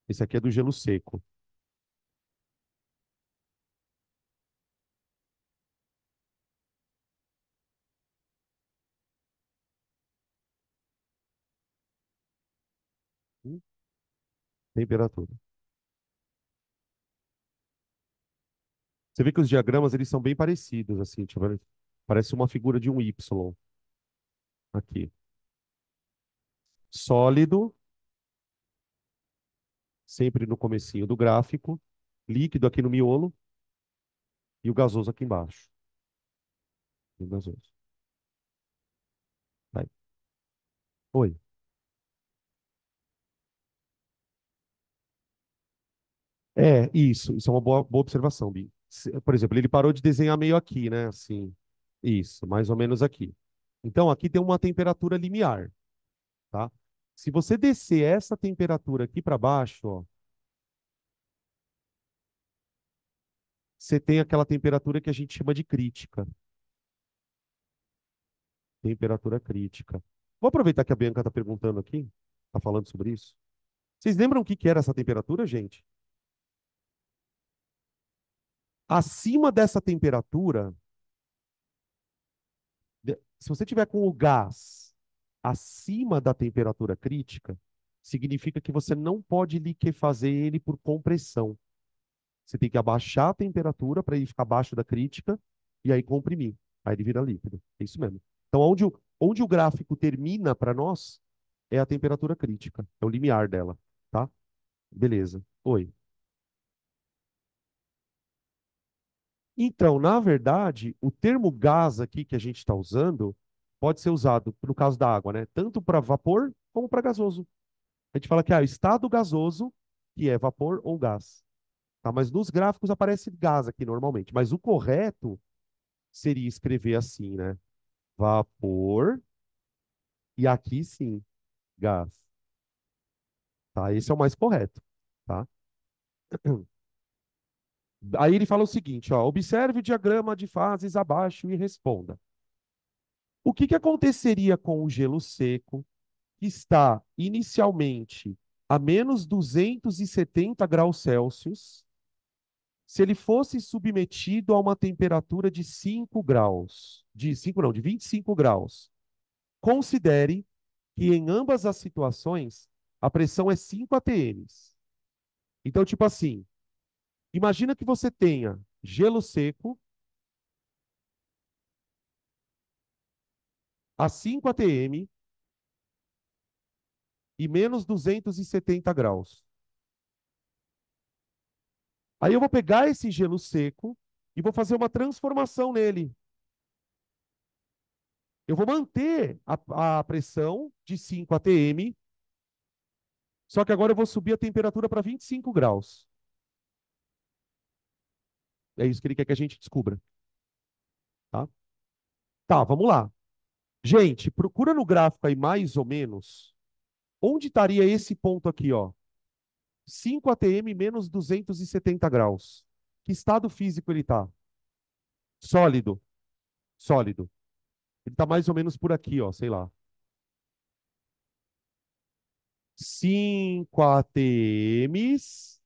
Esse aqui é do gelo seco. Temperatura. Você vê que os diagramas eles são bem parecidos, assim, tipo, parece uma figura de um Y aqui. Sólido, sempre no comecinho do gráfico, líquido aqui no miolo e o gasoso aqui embaixo. O gasoso. Vai. Oi. É, isso é uma boa observação, Bi. Por exemplo, ele parou de desenhar meio aqui, né? Assim, isso, mais ou menos aqui. Então, aqui tem uma temperatura limiar, tá? Se você descer essa temperatura aqui para baixo, ó, você tem aquela temperatura que a gente chama de crítica. Temperatura crítica. Vou aproveitar que a Bianca está perguntando aqui, está falando sobre isso. Vocês lembram o que que era essa temperatura, gente? Acima dessa temperatura, se você tiver com o gás acima da temperatura crítica, significa que você não pode liquefazer ele por compressão. Você tem que abaixar a temperatura para ele ficar abaixo da crítica e aí comprimir. Aí ele vira líquido. É isso mesmo. Então, onde o gráfico termina para nós é a temperatura crítica. É o limiar dela, tá? Beleza. Oi. Então, na verdade, o termo gás aqui que a gente está usando pode ser usado, no caso da água, né? Tanto para vapor como para gasoso. A gente fala que o estado gasoso, que é vapor ou gás. Tá? Mas nos gráficos aparece gás aqui normalmente. Mas o correto seria escrever assim, né? Vapor e aqui sim, gás. Tá? Esse é o mais correto. Tá? Aí ele fala o seguinte, ó, observe o diagrama de fases abaixo e responda. O que que aconteceria com o gelo seco que está inicialmente a menos 270 graus Celsius se ele fosse submetido a uma temperatura de 5 graus, de 5 não, de 25 graus? Considere que em ambas as situações a pressão é 5 atm. Então, tipo assim, imagina que você tenha gelo seco a 5 atm e menos 270 graus. Aí eu vou pegar esse gelo seco e vou fazer uma transformação nele. Eu vou manter a pressão de 5 atm, só que agora eu vou subir a temperatura para 25 graus. É isso que ele quer que a gente descubra. Tá? Tá, vamos lá. Gente, procura no gráfico aí mais ou menos onde estaria esse ponto aqui, ó. 5 atm menos 270 graus. Que estado físico ele está? Sólido. Sólido. Ele está mais ou menos por aqui, ó, sei lá. 5 atms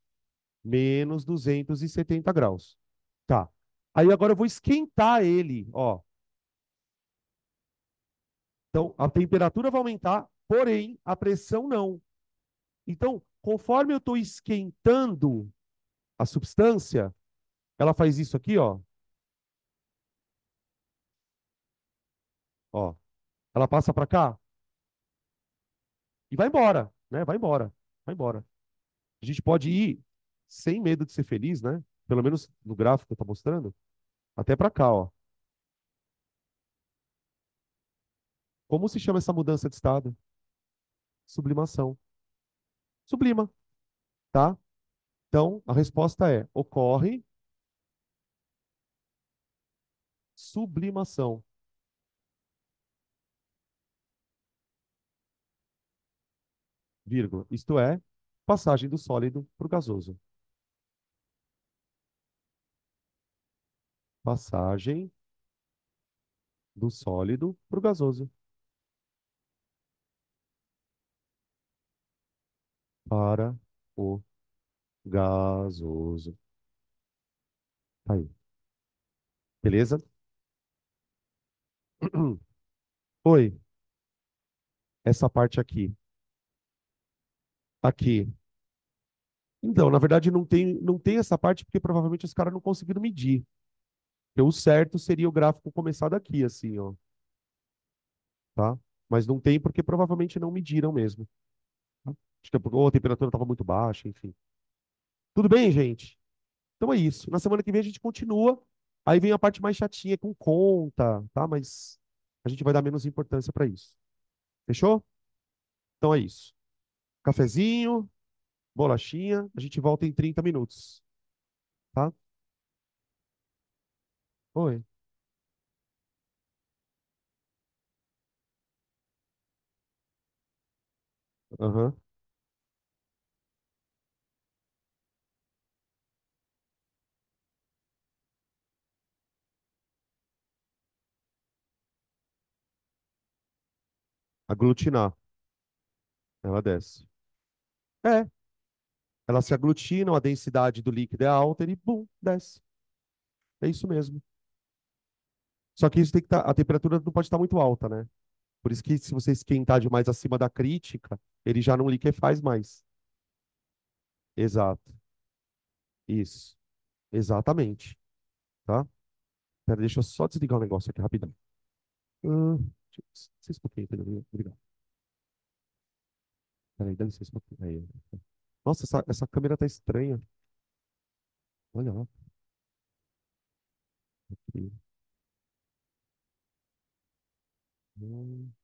menos 270 graus. Tá. Aí agora eu vou esquentar ele, ó. Então, a temperatura vai aumentar, porém, a pressão não. Então, conforme eu estou esquentando a substância, ela faz isso aqui, ó. Ó. Ela passa para cá e vai embora, né? Vai embora. Vai embora. A gente pode ir sem medo de ser feliz, né? Pelo menos no gráfico que eu tô mostrando, até para cá, ó. Como se chama essa mudança de estado? Sublimação. Sublima, tá? Então, a resposta é: ocorre sublimação, vírgula. Isto é, passagem do sólido para o gasoso. Passagem do sólido para o gasoso. Para o gasoso. Tá aí. Beleza? Oi, essa parte aqui. Aqui. Então, na verdade, não tem essa parte porque provavelmente os caras não conseguiram medir. Porque o certo seria o gráfico começar daqui, assim, ó. Tá? Mas não tem porque provavelmente não mediram mesmo. Tá? Acho que ou a temperatura estava muito baixa, enfim. Tudo bem, gente? Então é isso. Na semana que vem a gente continua. Aí vem a parte mais chatinha com conta, tá? Mas a gente vai dar menos importância para isso. Fechou? Então é isso. Cafezinho, bolachinha. A gente volta em 30 minutos, tá? Oi. Aham. Aglutinar. Ela desce. É. Elas se aglutinam, a densidade do líquido é alta, ele, bum, desce. É isso mesmo. Só que isso tem que estar, a temperatura não pode estar muito alta, né? Por isso que se você esquentar demais acima da crítica, ele já não liquefaz mais. Exato. Isso. Exatamente. Tá? Pera, deixa eu só desligar o negócio aqui rapidão. Deixa eu- licença um pouquinho, Pedro. Obrigado. Peraí, dá licença um pouquinho. Aí. Nossa, essa câmera tá estranha. Olha lá. Aqui. Hum,